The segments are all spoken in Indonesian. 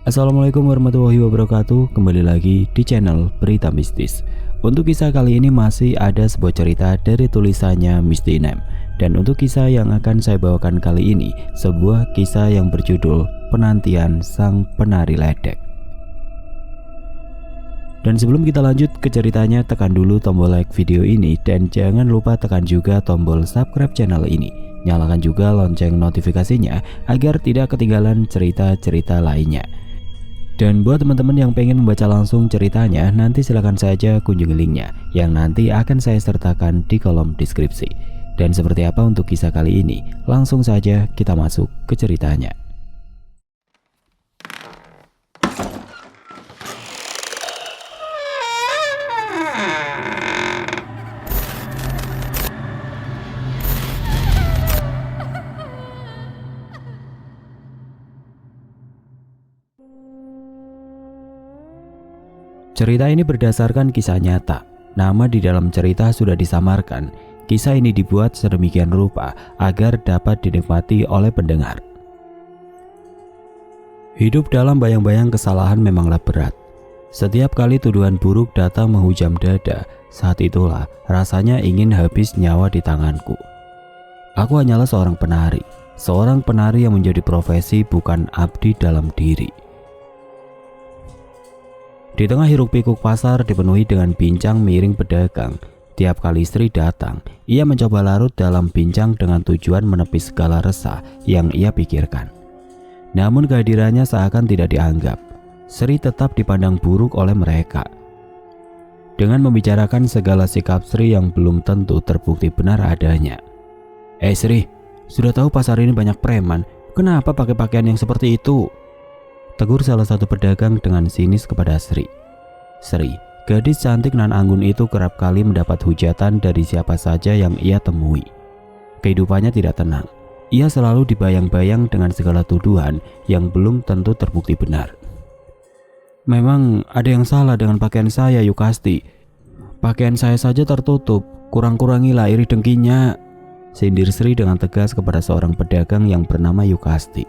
Assalamualaikum warahmatullahi wabarakatuh. Kembali lagi di channel Berita Mistis. Untuk kisah kali ini masih ada sebuah cerita dari tulisannya Misty Name. Dan untuk kisah yang akan saya bawakan kali ini, sebuah kisah yang berjudul Penantian Sang Penari Ledek. Dan sebelum kita lanjut ke ceritanya, tekan dulu tombol like video ini dan jangan lupa tekan juga tombol subscribe channel ini. Nyalakan juga lonceng notifikasinya agar tidak ketinggalan cerita-cerita lainnya. Dan buat teman-teman yang pengen membaca langsung ceritanya, nanti silahkan saja kunjungi linknya yang nanti akan saya sertakan di kolom deskripsi. Dan seperti apa untuk kisah kali ini? Langsung saja kita masuk ke ceritanya. Cerita ini berdasarkan kisah nyata. Nama di dalam cerita sudah disamarkan. Kisah ini dibuat sedemikian rupa agar dapat dinikmati oleh pendengar. Hidup dalam bayang-bayang kesalahan memanglah berat. Setiap kali tuduhan buruk datang menghujam dada, saat itulah rasanya ingin habis nyawa di tanganku. Aku hanyalah seorang penari yang menjadi profesi bukan abdi dalam diri. Di tengah hiruk-pikuk pasar dipenuhi dengan bincang miring pedagang. Tiap kali Sri datang, ia mencoba larut dalam bincang dengan tujuan menepis segala resah yang ia pikirkan. Namun kehadirannya seakan tidak dianggap. Sri tetap dipandang buruk oleh mereka. Dengan membicarakan segala sikap Sri yang belum tentu terbukti benar adanya. Sri, sudah tahu pasar ini banyak preman, kenapa pakai pakaian yang seperti itu? Tegur salah satu pedagang dengan sinis kepada Sri. Sri, gadis cantik nan anggun itu kerap kali mendapat hujatan dari siapa saja yang ia temui. Kehidupannya tidak tenang. Ia selalu dibayang-bayang dengan segala tuduhan yang belum tentu terbukti benar. Memang ada yang salah dengan pakaian saya, Yukasti. Pakaian saya saja tertutup, kurang-kurangilah iri dengkinya, sindir Sri dengan tegas kepada seorang pedagang yang bernama Yukasti.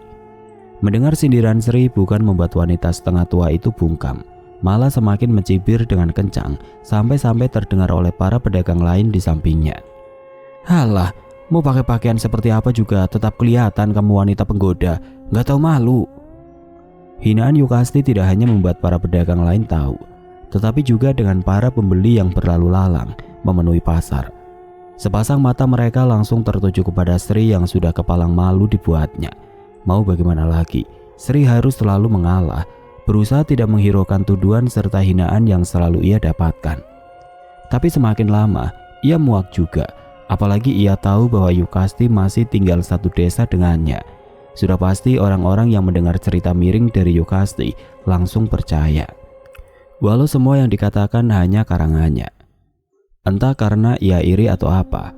Mendengar sindiran Sri bukan membuat wanita setengah tua itu bungkam, malah semakin mencibir dengan kencang sampai-sampai terdengar oleh para pedagang lain di sampingnya. Halah, mau pakai pakaian seperti apa juga tetap kelihatan kamu wanita penggoda, gak tahu malu. Hinaan Yukasti tidak hanya membuat para pedagang lain tahu, tetapi juga dengan para pembeli yang berlalu lalang memenuhi pasar. Sepasang mata mereka langsung tertuju kepada Sri yang sudah kepalang malu dibuatnya. Mau bagaimana lagi, Sri harus selalu mengalah, berusaha tidak menghiraukan tuduhan serta hinaan yang selalu ia dapatkan. Tapi semakin lama, ia muak juga, apalagi ia tahu bahwa Yukasti masih tinggal satu desa dengannya. Sudah pasti orang-orang yang mendengar cerita miring dari Yukasti langsung percaya. Walau semua yang dikatakan hanya karangannya. Entah karena ia iri atau apa,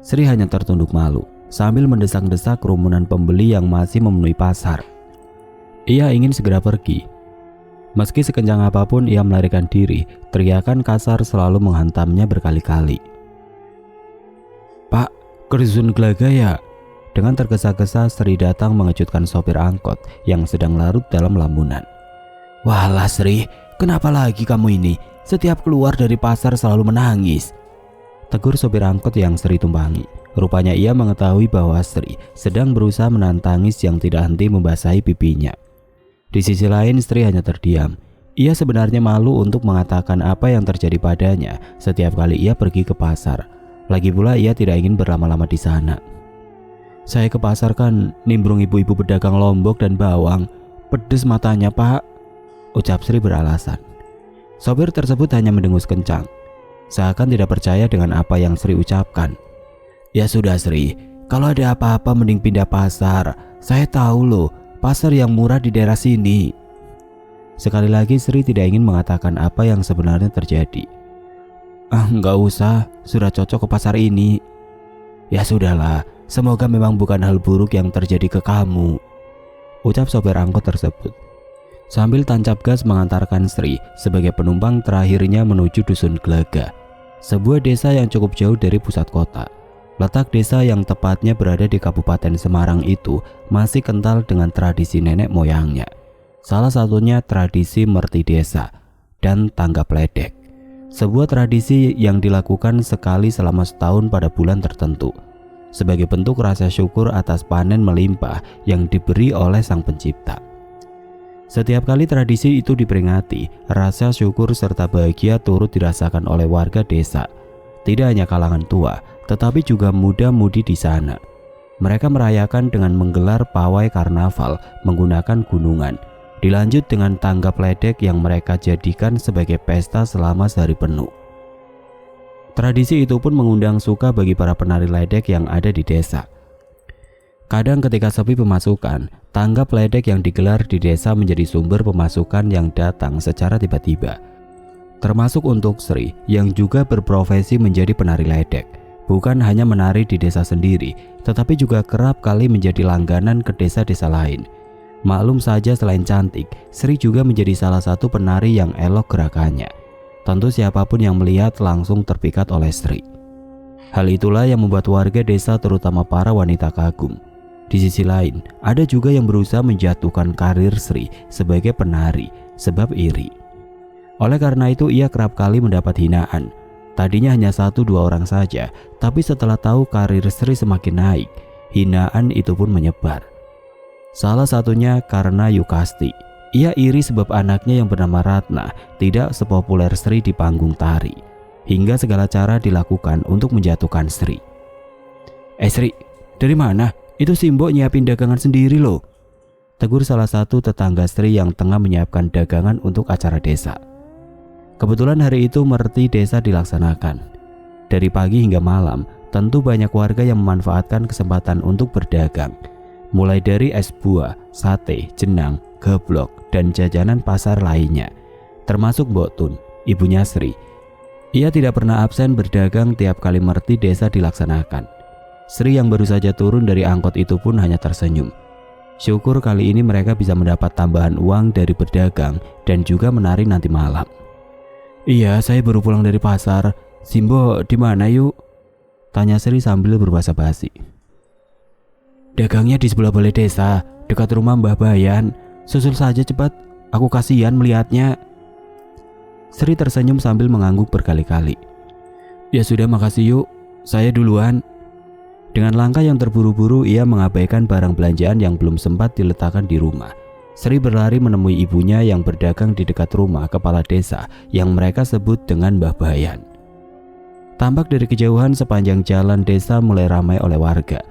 Sri hanya tertunduk malu sambil mendesak-desak kerumunan pembeli yang masih memenuhi pasar. Ia ingin segera pergi. Meski sekencang apapun ia melarikan diri, teriakan kasar selalu menghantamnya berkali-kali. Pak, kerjun gelaga ya? Dengan tergesa-gesa Sri datang mengejutkan sopir angkot yang sedang larut dalam lamunan. Walah Sri, kenapa lagi kamu ini? Setiap keluar dari pasar selalu menangis, tegur sopir angkot yang Sri tumpangi. Rupanya ia mengetahui bahwa Sri sedang berusaha menahan tangis yang tidak henti membasahi pipinya. Di sisi lain Sri hanya terdiam. Ia sebenarnya malu untuk mengatakan apa yang terjadi padanya setiap kali ia pergi ke pasar. Lagi pula ia tidak ingin berlama-lama di sana. Saya ke pasar kan nimbrung ibu-ibu pedagang lombok dan bawang. Pedes matanya Pak, ucap Sri beralasan. Sopir tersebut hanya mendengus kencang, seakan tidak percaya dengan apa yang Sri ucapkan. Ya sudah Sri, kalau ada apa-apa mending pindah pasar. Saya tahu loh, pasar yang murah di daerah sini. Sekali lagi Sri tidak ingin mengatakan apa yang sebenarnya terjadi. Enggak usah, sudah cocok ke pasar ini. Ya sudahlah, semoga memang bukan hal buruk yang terjadi ke kamu, ucap sopir angkot tersebut. Sambil tancap gas mengantarkan Sri sebagai penumpang terakhirnya menuju Dusun Gelaga, sebuah desa yang cukup jauh dari pusat kota. Letak desa yang tepatnya berada di Kabupaten Semarang itu masih kental dengan tradisi nenek moyangnya. Salah satunya tradisi merti desa dan tanggap ledek. Sebuah tradisi yang dilakukan sekali selama setahun pada bulan tertentu, sebagai bentuk rasa syukur atas panen melimpah yang diberi oleh Sang Pencipta. Setiap kali tradisi itu diperingati, rasa syukur serta bahagia turut dirasakan oleh warga desa. Tidak hanya kalangan tua, tetapi juga muda-mudi di sana. Mereka merayakan dengan menggelar pawai karnaval menggunakan gunungan. Dilanjut dengan tanggap ledek yang mereka jadikan sebagai pesta selama sehari penuh. Tradisi itu pun mengundang suka bagi para penari ledek yang ada di desa. Kadang ketika sepi pemasukan, tanggap ledek yang digelar di desa menjadi sumber pemasukan yang datang secara tiba-tiba. Termasuk untuk Sri yang juga berprofesi menjadi penari ledek. Bukan hanya menari di desa sendiri, tetapi juga kerap kali menjadi langganan ke desa-desa lain. Maklum saja selain cantik, Sri juga menjadi salah satu penari yang elok gerakannya. Tentu siapapun yang melihat langsung terpikat oleh Sri. Hal itulah yang membuat warga desa terutama para wanita kagum. Di sisi lain, ada juga yang berusaha menjatuhkan karir Sri sebagai penari sebab iri. Oleh karena itu ia kerap kali mendapat hinaan. Tadinya hanya 1-2 orang saja, tapi setelah tahu karir Sri semakin naik, hinaan itu pun menyebar. Salah satunya karena Yukasti. Ia iri sebab anaknya yang bernama Ratna tidak sepopuler Sri di panggung tari, hingga segala cara dilakukan untuk menjatuhkan Sri. Sri, dari mana? Itu si Mbok nyiapin dagangan sendiri loh. Tegur salah satu tetangga Sri yang tengah menyiapkan dagangan untuk acara desa. Kebetulan hari itu merti desa dilaksanakan. Dari pagi hingga malam, tentu banyak warga yang memanfaatkan kesempatan untuk berdagang. Mulai dari es buah, sate, jenang, geblok, dan jajanan pasar lainnya. Termasuk Mbok Tun, ibunya Sri. Ia tidak pernah absen berdagang tiap kali merti desa dilaksanakan. Sri yang baru saja turun dari angkot itu pun hanya tersenyum. Syukur kali ini mereka bisa mendapat tambahan uang dari berdagang dan juga menari nanti malam. Iya, saya baru pulang dari pasar. Simbo di mana yuk? Tanya Sri sambil berbahasa basi. Dagangnya di sebelah balai desa, dekat rumah Mbah Bayan. Susul saja cepat, aku kasihan melihatnya. Sri tersenyum sambil mengangguk berkali-kali. Ya sudah, makasih yuk, saya duluan. Dengan langkah yang terburu-buru ia mengabaikan barang belanjaan yang belum sempat diletakkan di rumah. Sri berlari menemui ibunya yang berdagang di dekat rumah kepala desa yang mereka sebut dengan Mbah Bayan. Tampak dari kejauhan sepanjang jalan desa mulai ramai oleh warga.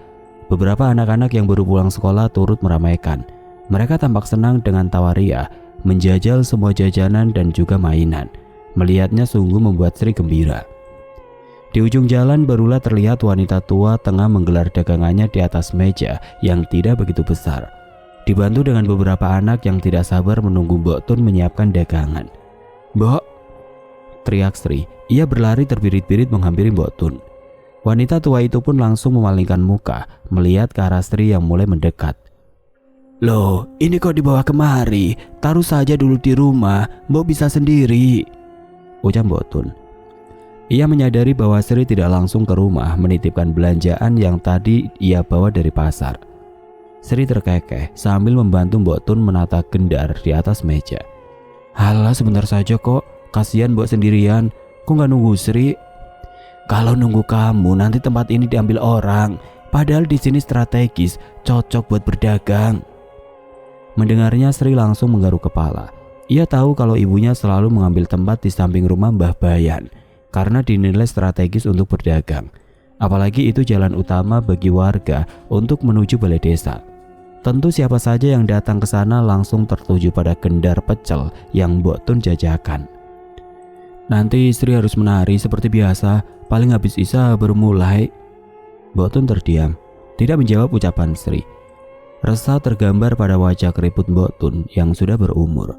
Beberapa anak-anak yang baru pulang sekolah turut meramaikan. Mereka tampak senang dengan tawaria, menjajal semua jajanan dan juga mainan. Melihatnya sungguh membuat Sri gembira. Di ujung jalan barulah terlihat wanita tua tengah menggelar dagangannya di atas meja yang tidak begitu besar. Dibantu dengan beberapa anak yang tidak sabar menunggu Mbok Tun menyiapkan dagangan. "Mbok!" teriak Sri. Ia berlari terbirit-birit menghampiri Mbok Tun. Wanita tua itu pun langsung memalingkan muka melihat ke arah Sri yang mulai mendekat. "Loh, ini kok dibawa kemari? Taruh saja dulu di rumah, Mbok bisa sendiri," ucap Mbok Tun. Ia menyadari bahwa Sri tidak langsung ke rumah menitipkan belanjaan yang tadi ia bawa dari pasar. Sri terkekeh sambil membantu Mbok Tun menata gendar di atas meja. "Halah, sebentar saja kok, kasihan Mbok sendirian. Kok nggak nunggu Sri?" "Kalau nunggu kamu nanti tempat ini diambil orang. Padahal di sini strategis, cocok buat berdagang." Mendengarnya Sri langsung menggaruk kepala. Ia tahu kalau ibunya selalu mengambil tempat di samping rumah Mbah Bayan karena dinilai strategis untuk berdagang. Apalagi itu jalan utama bagi warga untuk menuju balai desa. Tentu siapa saja yang datang ke sana langsung tertuju pada gendar pecel yang Mbok Tun jajakan. "Nanti Sri harus menari seperti biasa, paling habis Isya baru mulai." Mbok Tun terdiam, tidak menjawab ucapan Sri. Resah tergambar pada wajah keriput Mbok Tun yang sudah berumur.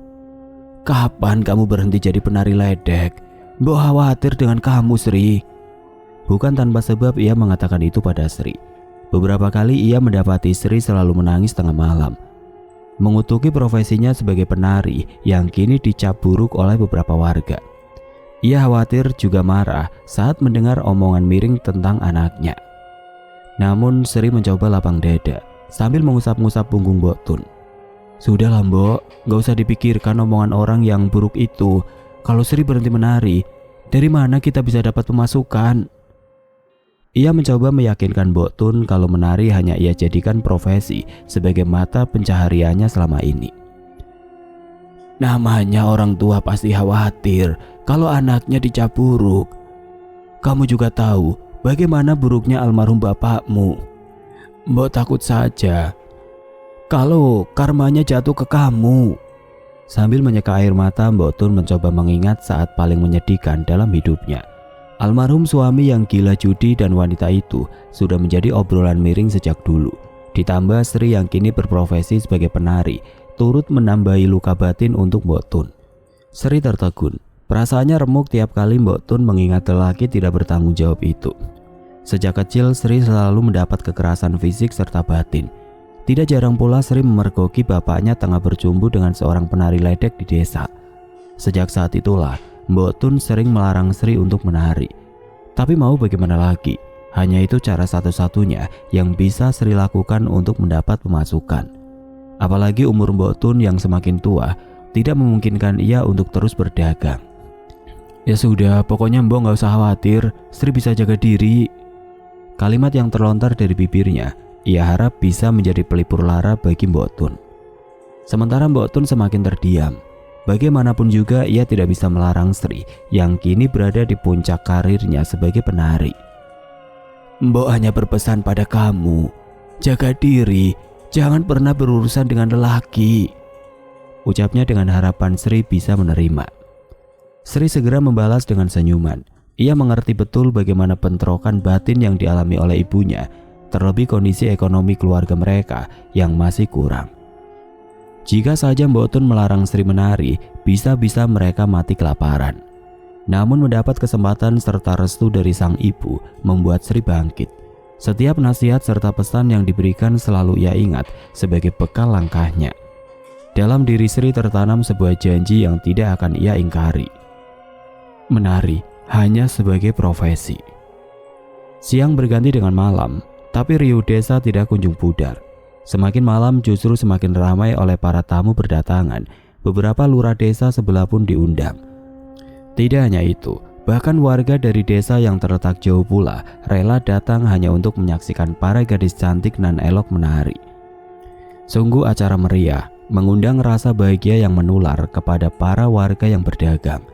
"Kapan kamu berhenti jadi penari ledek? Mbok khawatir dengan kamu, Sri." Bukan tanpa sebab ia mengatakan itu pada Sri. Beberapa kali ia mendapati Sri selalu menangis tengah malam, mengutuki profesinya sebagai penari yang kini dicap buruk oleh beberapa warga. Ia khawatir juga marah saat mendengar omongan miring tentang anaknya. Namun Sri mencoba lapang dada sambil mengusap-ngusap punggung Mbok Tun. Sudahlah Mbok, gak usah dipikirkan omongan orang yang buruk itu. Kalau Sri berhenti menari, dari mana kita bisa dapat pemasukan? Ia mencoba meyakinkan Mbok Tun kalau menari hanya ia jadikan profesi sebagai mata pencahariannya selama ini. Namanya orang tua pasti khawatir kalau anaknya dicap buruk. Kamu juga tahu bagaimana buruknya almarhum bapakmu. Mbok takut saja kalau karmanya jatuh ke kamu. Sambil menyeka air mata, Mbok Tun mencoba mengingat saat paling menyedihkan dalam hidupnya. Almarhum suami yang gila judi dan wanita itu sudah menjadi obrolan miring sejak dulu. Ditambah Sri yang kini berprofesi sebagai penari, turut menambahi luka batin untuk Mbok Tun. Sri tertegun. Perasaannya remuk tiap kali Mbok Tun mengingat lelaki tidak bertanggung jawab itu. Sejak kecil Sri selalu mendapat kekerasan fisik serta batin. Tidak jarang pula Sri memergoki bapaknya tengah bercumbu dengan seorang penari ledek di desa. Sejak saat itulah Mbok Tun sering melarang Sri untuk menari. Tapi mau bagaimana lagi, hanya itu cara satu-satunya yang bisa Sri lakukan untuk mendapat pemasukan. Apalagi umur Mbok Tun yang semakin tua tidak memungkinkan ia untuk terus berdagang. Ya sudah, pokoknya Mbok gak usah khawatir, Sri bisa jaga diri. Kalimat yang terlontar dari bibirnya, ia harap bisa menjadi pelipur lara bagi Mbok Tun. Sementara Mbok Tun semakin terdiam. Bagaimanapun juga ia tidak bisa melarang Sri yang kini berada di puncak karirnya sebagai penari. Mbok hanya berpesan pada kamu, jaga diri, jangan pernah berurusan dengan lelaki. Ucapnya dengan harapan Sri bisa menerima. Sri segera membalas dengan senyuman. Ia mengerti betul bagaimana bentrokan batin yang dialami oleh ibunya, terlebih kondisi ekonomi keluarga mereka yang masih kurang. Jika saja Mbok Tun melarang Sri menari, bisa-bisa mereka mati kelaparan. Namun mendapat kesempatan serta restu dari sang ibu membuat Sri bangkit. Setiap nasihat serta pesan yang diberikan selalu ia ingat sebagai bekal langkahnya. Dalam diri Sri tertanam sebuah janji yang tidak akan ia ingkari. Menari hanya sebagai profesi. Siang berganti dengan malam, tapi riuh desa tidak kunjung pudar. Semakin malam justru semakin ramai oleh para tamu berdatangan. Beberapa lurah desa sebelah pun diundang. Tidak hanya itu, bahkan warga dari desa yang terletak jauh pula rela datang hanya untuk menyaksikan para gadis cantik nan elok menari. Sungguh acara meriah, mengundang rasa bahagia yang menular kepada para warga yang berdagang.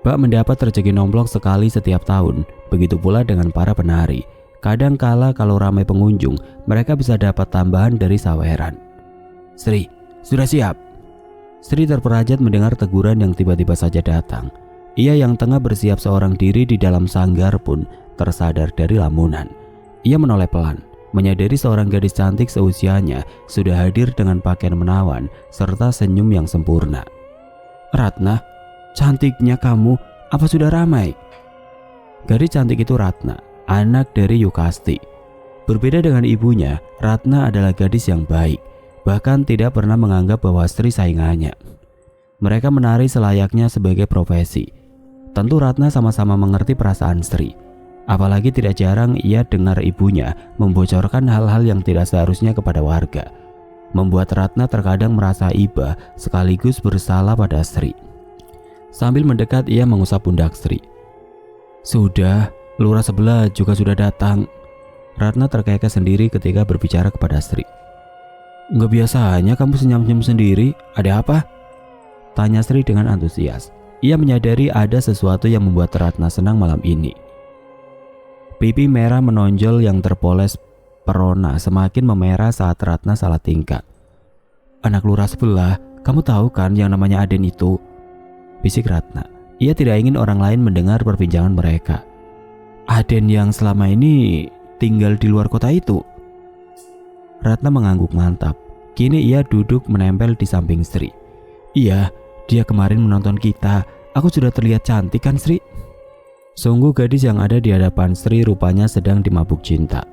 Bak mendapat rezeki nomplok sekali setiap tahun, begitu pula dengan para penari. Kadang kala kalau ramai pengunjung, mereka bisa dapat tambahan dari saweran. Sri, sudah siap? Sri terperajat mendengar teguran yang tiba-tiba saja datang. Ia yang tengah bersiap seorang diri di dalam sanggar pun tersadar dari lamunan. Ia menoleh pelan, menyadari seorang gadis cantik seusianya sudah hadir dengan pakaian menawan serta senyum yang sempurna. Ratna, cantiknya kamu, apa sudah ramai? Gadis cantik itu Ratna, anak dari Yukasti. Berbeda dengan ibunya, Ratna adalah gadis yang baik, bahkan tidak pernah menganggap bahwa Sri saingannya. Mereka menari selayaknya sebagai profesi. Tentu Ratna sama-sama mengerti perasaan Sri. Apalagi tidak jarang ia dengar ibunya membocorkan hal-hal yang tidak seharusnya kepada warga. Membuat Ratna terkadang merasa iba sekaligus bersalah pada Sri. Sambil mendekat ia mengusap pundak Sri. Sudah, lurah sebelah juga sudah datang. Ratna terkekeh sendiri ketika berbicara kepada Sri. Nggak biasanya kamu senyum-senyum sendiri, ada apa? Tanya Sri dengan antusias. Ia menyadari ada sesuatu yang membuat Ratna senang malam ini. Pipi merah menonjol yang terpoles perona semakin memerah saat Ratna salah tingkah. Anak lurah sebelah, kamu tahu kan yang namanya Aden itu? Bisik Ratna. Ia tidak ingin orang lain mendengar perbincangan mereka. Aden yang selama ini tinggal di luar kota itu? Ratna mengangguk mantap. Kini ia duduk menempel di samping Sri. Iya, dia kemarin menonton kita. Aku sudah terlihat cantik kan Sri? Sungguh gadis yang ada di hadapan Sri rupanya sedang dimabuk cinta.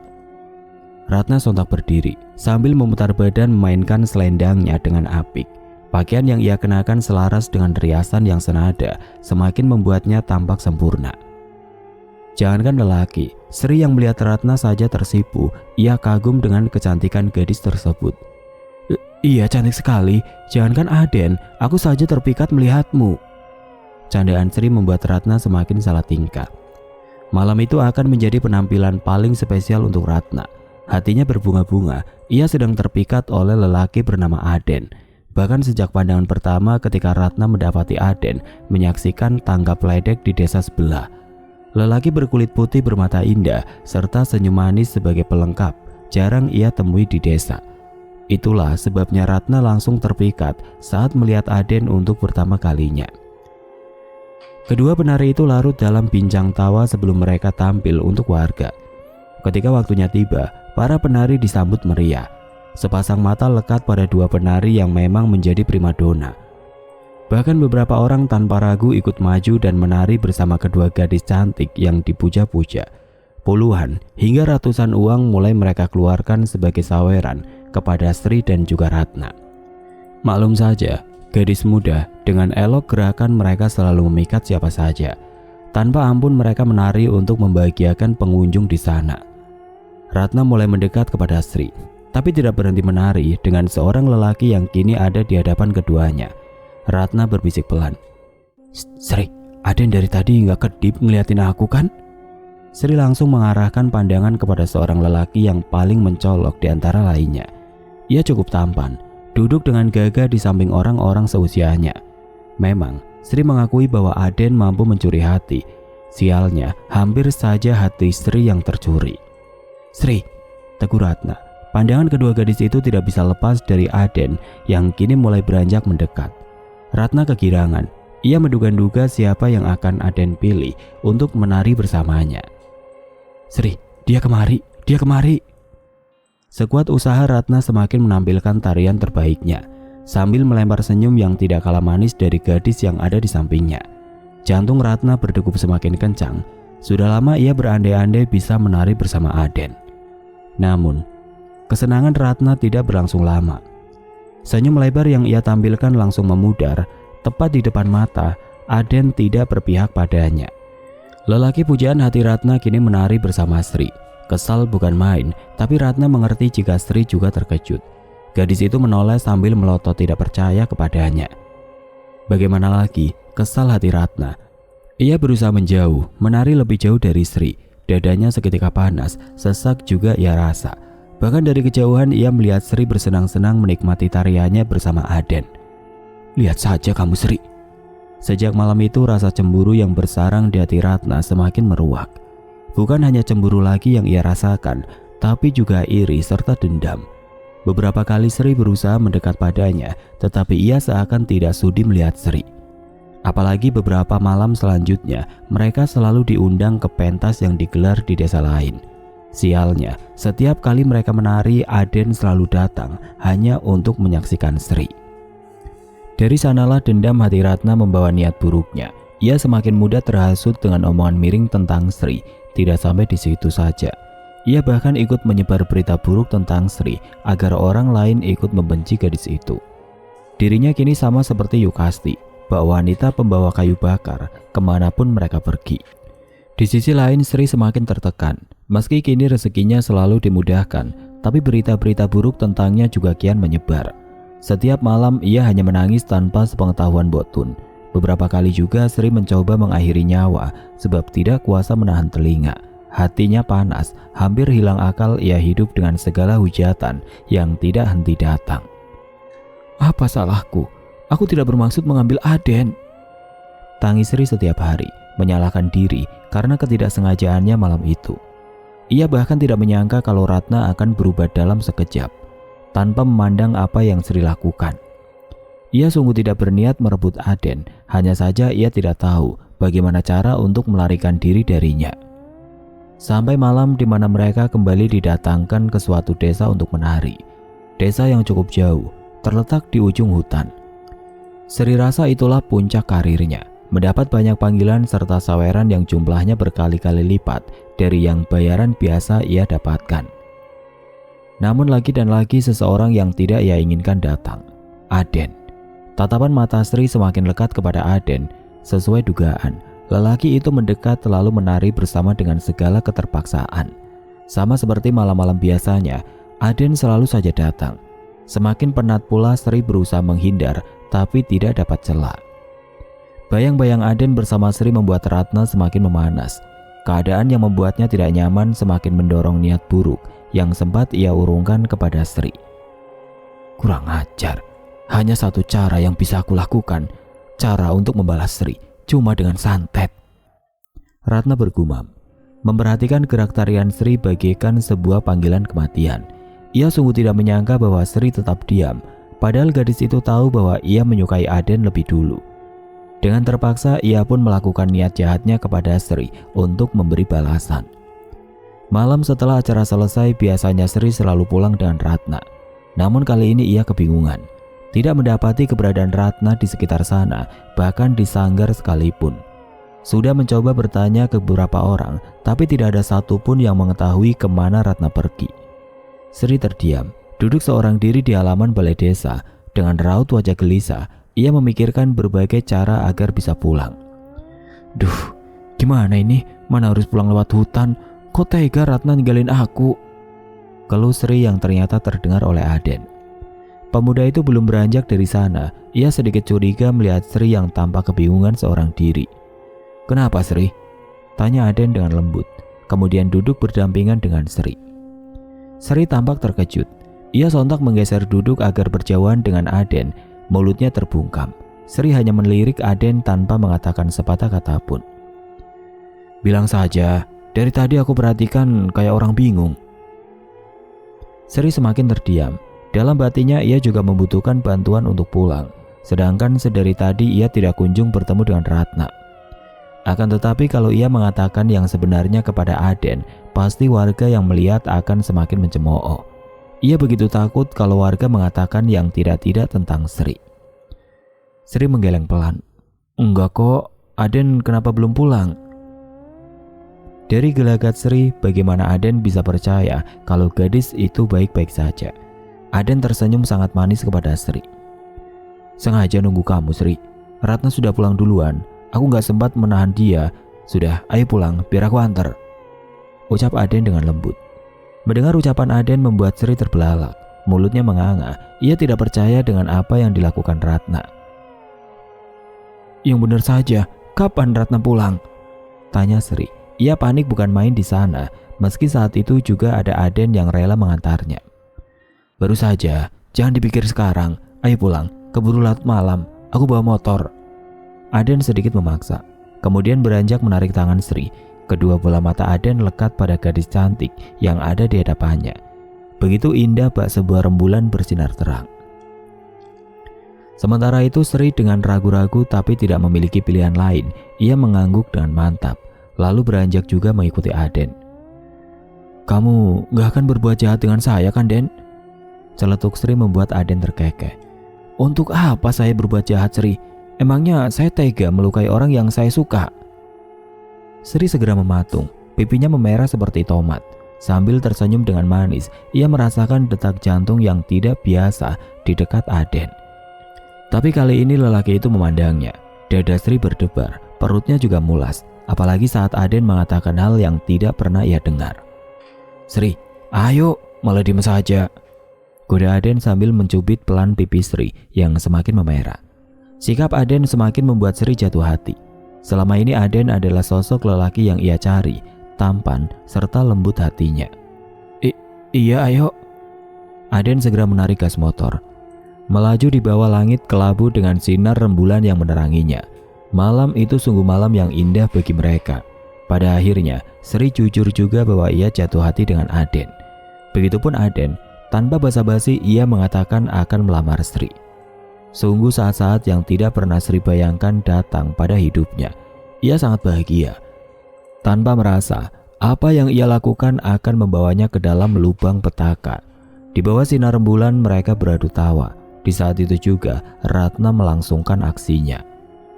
Ratna sontak berdiri sambil memutar badan memainkan selendangnya dengan apik. Pakaian yang ia kenakan selaras dengan riasan yang senada semakin membuatnya tampak sempurna. Jangankan lelaki, Sri yang melihat Ratna saja tersipu. Ia kagum dengan kecantikan gadis tersebut. Iya, cantik sekali. Jangankan Aden, aku saja terpikat melihatmu. Candaan Sri membuat Ratna semakin salah tingkah. Malam itu akan menjadi penampilan paling spesial untuk Ratna. Hatinya berbunga-bunga, ia sedang terpikat oleh lelaki bernama Aden. Bahkan sejak pandangan pertama ketika Ratna mendapati Aden menyaksikan tanggap ledek di desa sebelah. Lelaki berkulit putih bermata indah serta senyum manis sebagai pelengkap jarang ia temui di desa. Itulah sebabnya Ratna langsung terpikat saat melihat Aden untuk pertama kalinya. Kedua penari itu larut dalam bincang tawa sebelum mereka tampil untuk warga. Ketika waktunya tiba, para penari disambut meriah. Sepasang mata lekat pada dua penari yang memang menjadi primadona. Bahkan beberapa orang tanpa ragu ikut maju dan menari bersama kedua gadis cantik yang dipuja-puja. Puluhan hingga ratusan uang mulai mereka keluarkan sebagai saweran kepada Sri dan juga Ratna. Maklum saja, gadis muda dengan elok gerakan mereka selalu memikat siapa saja. Tanpa ampun mereka menari untuk membahagiakan pengunjung di sana. Ratna mulai mendekat kepada Sri, tapi tidak berhenti menari dengan seorang lelaki yang kini ada di hadapan keduanya. Ratna berbisik pelan, "Sri, Aden dari tadi nggak kedip ngeliatin aku kan?" Sri langsung mengarahkan pandangan kepada seorang lelaki yang paling mencolok di antara lainnya. Ia cukup tampan, duduk dengan gagah di samping orang-orang seusianya. Memang, Sri mengakui bahwa Aden mampu mencuri hati. Sialnya, hampir saja hati Sri yang tercuri. "Sri," tegur Ratna. Pandangan kedua gadis itu tidak bisa lepas dari Aden yang kini mulai beranjak mendekat. Ratna kegirangan. Ia menduga-duga siapa yang akan Aden pilih untuk menari bersamanya. "Sri, dia kemari, dia kemari." Sekuat usaha Ratna semakin menampilkan tarian terbaiknya, sambil melempar senyum yang tidak kalah manis dari gadis yang ada di sampingnya. Jantung Ratna berdegup semakin kencang. Sudah lama ia berandai-andai bisa menari bersama Aden. Namun, kesenangan Ratna tidak berlangsung lama. Senyum lebar yang ia tampilkan langsung memudar. Tepat di depan mata, Aden tidak berpihak padanya. Lelaki pujaan hati Ratna kini menari bersama Sri. Kesal bukan main, tapi Ratna mengerti jika Sri juga terkejut. Gadis itu menoleh sambil melotot tidak percaya kepadanya. Bagaimana lagi, kesal hati Ratna. Ia berusaha menjauh, menari lebih jauh dari Sri. Dadanya seketika panas, sesak juga ia rasa. Bahkan dari kejauhan ia melihat Sri bersenang-senang menikmati tariannya bersama Aden. "Lihat saja kamu, Sri." Sejak malam itu rasa cemburu yang bersarang di hati Ratna semakin meruak. Bukan hanya cemburu lagi yang ia rasakan, tapi juga iri serta dendam. Beberapa kali Sri berusaha mendekat padanya, tetapi ia seakan tidak sudi melihat Sri. Apalagi beberapa malam selanjutnya, mereka selalu diundang ke pentas yang digelar di desa lain. Sialnya, setiap kali mereka menari, Aden selalu datang hanya untuk menyaksikan Sri. Dari sanalah dendam hati Ratna membawa niat buruknya. Ia semakin mudah terhasut dengan omongan miring tentang Sri. Tidak sampai di situ saja. Ia bahkan ikut menyebar berita buruk tentang Sri agar orang lain ikut membenci gadis itu. Dirinya kini sama seperti Yukasti, bak wanita pembawa kayu bakar kemanapun mereka pergi. Di sisi lain Sri semakin tertekan. Meski kini rezekinya selalu dimudahkan, tapi berita-berita buruk tentangnya juga kian menyebar. Setiap malam ia hanya menangis tanpa sepengetahuan Botun. Beberapa kali juga Sri mencoba mengakhiri nyawa sebab tidak kuasa menahan telinga. Hatinya panas, hampir hilang akal ia hidup dengan segala hujatan yang tidak henti datang. "Apa salahku? Aku tidak bermaksud mengambil Aden." Tangis Sri setiap hari, menyalahkan diri karena ketidaksengajaannya malam itu. Ia bahkan tidak menyangka kalau Ratna akan berubah dalam sekejap, tanpa memandang apa yang Sri lakukan. Ia sungguh tidak berniat merebut Aden, hanya saja ia tidak tahu bagaimana cara untuk melarikan diri darinya. Sampai malam di mana mereka kembali didatangkan ke suatu desa untuk menari. Desa yang cukup jauh, terletak di ujung hutan. Sri rasa itulah puncak karirnya, mendapat banyak panggilan serta saweran yang jumlahnya berkali-kali lipat dari yang bayaran biasa ia dapatkan. Namun lagi dan lagi seseorang yang tidak ia inginkan datang, Aden. Tatapan mata Sri semakin lekat kepada Aden. Sesuai dugaan, lelaki itu mendekat lalu menari bersama dengan segala keterpaksaan. Sama seperti malam-malam biasanya, Aden selalu saja datang. Semakin penat pula Sri berusaha menghindar, tapi tidak dapat celah. Bayang-bayang Aden bersama Sri membuat Ratna semakin memanas. Keadaan yang membuatnya tidak nyaman semakin mendorong niat buruk yang sempat ia urungkan kepada Sri. Kurang ajar, hanya satu cara yang bisa aku lakukan, cara untuk membalas Sri, cuma dengan santet. Ratna bergumam, memperhatikan gerak tarian Sri bagaikan sebuah panggilan kematian. Ia sungguh tidak menyangka bahwa Sri tetap diam, padahal gadis itu tahu bahwa ia menyukai Aden lebih dulu. Dengan terpaksa ia pun melakukan niat jahatnya kepada Sri untuk memberi balasan. Malam setelah acara selesai biasanya Sri selalu pulang dengan Ratna. Namun kali ini ia kebingungan. Tidak mendapati keberadaan Ratna di sekitar sana, bahkan di sanggar sekalipun. Sudah mencoba bertanya ke beberapa orang, tapi tidak ada satupun yang mengetahui kemana Ratna pergi. Sri terdiam, duduk seorang diri di halaman balai desa. Dengan raut wajah gelisah, ia memikirkan berbagai cara agar bisa pulang. Duh, gimana ini? Mana harus pulang lewat hutan? Kok tega Ratna ninggalin aku? Keluh Sri yang ternyata terdengar oleh Aden. Pemuda itu belum beranjak dari sana. Ia sedikit curiga melihat Sri yang tampak kebingungan seorang diri. Kenapa Sri? Tanya Aden dengan lembut. Kemudian duduk berdampingan dengan Sri. Sri tampak terkejut. Ia sontak menggeser duduk agar berjauhan dengan Aden. Mulutnya terbungkam. Sri hanya melirik Aden tanpa mengatakan sepatah kata pun. Bilang saja, dari tadi aku perhatikan kayak orang bingung. Sri semakin terdiam. Dalam batinnya ia juga membutuhkan bantuan untuk pulang. Sedangkan sedari tadi ia tidak kunjung bertemu dengan Ratna. Akan tetapi kalau ia mengatakan yang sebenarnya kepada Aden, pasti warga yang melihat akan semakin mencemooh. Ia begitu takut kalau warga mengatakan yang tidak-tidak tentang Sri. Sri menggeleng pelan. Enggak kok, Aden kenapa belum pulang? Dari gelagat Sri, bagaimana Aden bisa percaya kalau gadis itu baik-baik saja? Aden tersenyum sangat manis kepada Sri. Sengaja nunggu kamu Sri. Ratna sudah pulang duluan. Aku gak sempat menahan dia. Sudah, ayo pulang, biar aku antar. Ucap Aden dengan lembut. Mendengar ucapan Aden membuat Sri terbelalak. Mulutnya menganga. Ia tidak percaya dengan apa yang dilakukan Ratna. Yang benar saja, kapan Ratna pulang? Tanya Sri. Ia panik bukan main di sana. Meski saat itu juga ada Aden yang rela mengantarnya. Baru saja, jangan dipikir sekarang. Ayo pulang, keburu larut malam. Aku bawa motor. Aden sedikit memaksa, kemudian beranjak menarik tangan Sri. Kedua bola mata Aden lekat pada gadis cantik yang ada di hadapannya. Begitu indah bak sebuah rembulan bersinar terang. Sementara itu Sri dengan ragu-ragu tapi tidak memiliki pilihan lain. Ia mengangguk dengan mantap, lalu beranjak juga mengikuti Aden. Kamu gak akan berbuat jahat dengan saya kan Den? Celetuk Sri membuat Aden terkekeh. Untuk apa saya berbuat jahat Sri? Emangnya saya tega melukai orang yang saya suka? Sri segera mematung, pipinya memerah seperti tomat. Sambil tersenyum dengan manis, ia merasakan detak jantung yang tidak biasa di dekat Aden. Tapi kali ini lelaki itu memandangnya. Dada Sri berdebar, perutnya juga mulas. Apalagi saat Aden mengatakan hal yang tidak pernah ia dengar. Sri, ayo, malah diem saja. Goda Aden sambil mencubit pelan pipi Sri yang semakin memerah. Sikap Aden semakin membuat Sri jatuh hati. Selama ini Aden adalah sosok lelaki yang ia cari, tampan serta lembut hatinya. Iya ayo. Aden segera menarik gas motor. Melaju di bawah langit kelabu dengan sinar rembulan yang meneranginya. Malam itu sungguh malam yang indah bagi mereka. Pada akhirnya Sri jujur juga bahwa ia jatuh hati dengan Aden. Begitupun Aden, tanpa basa-basi ia mengatakan akan melamar Sri. Sungguh saat-saat yang tidak pernah Sri bayangkan datang pada hidupnya. Ia sangat bahagia. Tanpa merasa, apa yang ia lakukan akan membawanya ke dalam lubang petaka. Di bawah sinar rembulan mereka beradu tawa. Di saat itu juga Ratna melangsungkan aksinya.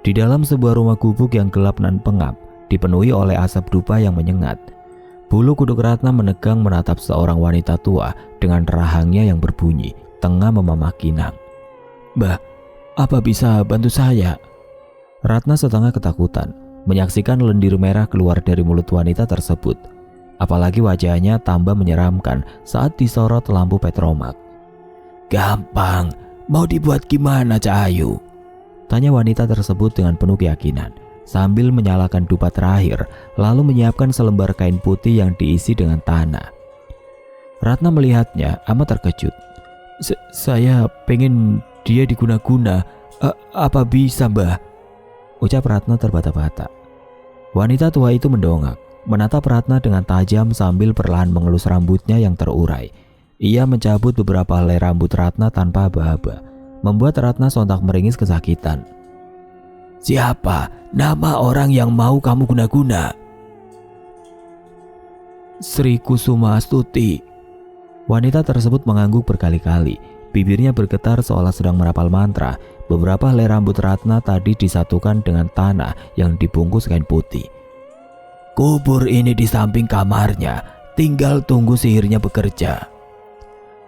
Di dalam sebuah rumah gubuk yang gelap dan pengap, dipenuhi oleh asap dupa yang menyengat. Bulu kuduk Ratna menegang menatap seorang wanita tua dengan rahangnya yang berbunyi, tengah memamak kinang. Mbah, apa bisa bantu saya? Ratna setengah ketakutan menyaksikan lendir merah keluar dari mulut wanita tersebut. Apalagi wajahnya tambah menyeramkan saat disorot lampu petromak. Gampang, mau dibuat gimana Cak Ayu? Tanya wanita tersebut dengan penuh keyakinan sambil menyalakan dupa terakhir lalu menyiapkan selembar kain putih yang diisi dengan tanah. Ratna melihatnya amat terkejut. Saya pengen dia diguna-guna. Apa bisa Mbah? Ucap Ratna terbata-bata. Wanita tua itu mendongak, menatap Ratna dengan tajam sambil perlahan mengelus rambutnya yang terurai. Ia mencabut beberapa helai rambut Ratna tanpa aba-aba, membuat Ratna sontak meringis kesakitan. Siapa nama orang yang mau kamu guna-guna? Sri Kusuma Astuti. Wanita tersebut mengangguk berkali-kali, bibirnya bergetar seolah sedang merapal mantra. Beberapa helai rambut Ratna tadi disatukan dengan tanah yang dibungkus kain putih. Kubur ini di samping kamarnya, tinggal tunggu sihirnya bekerja.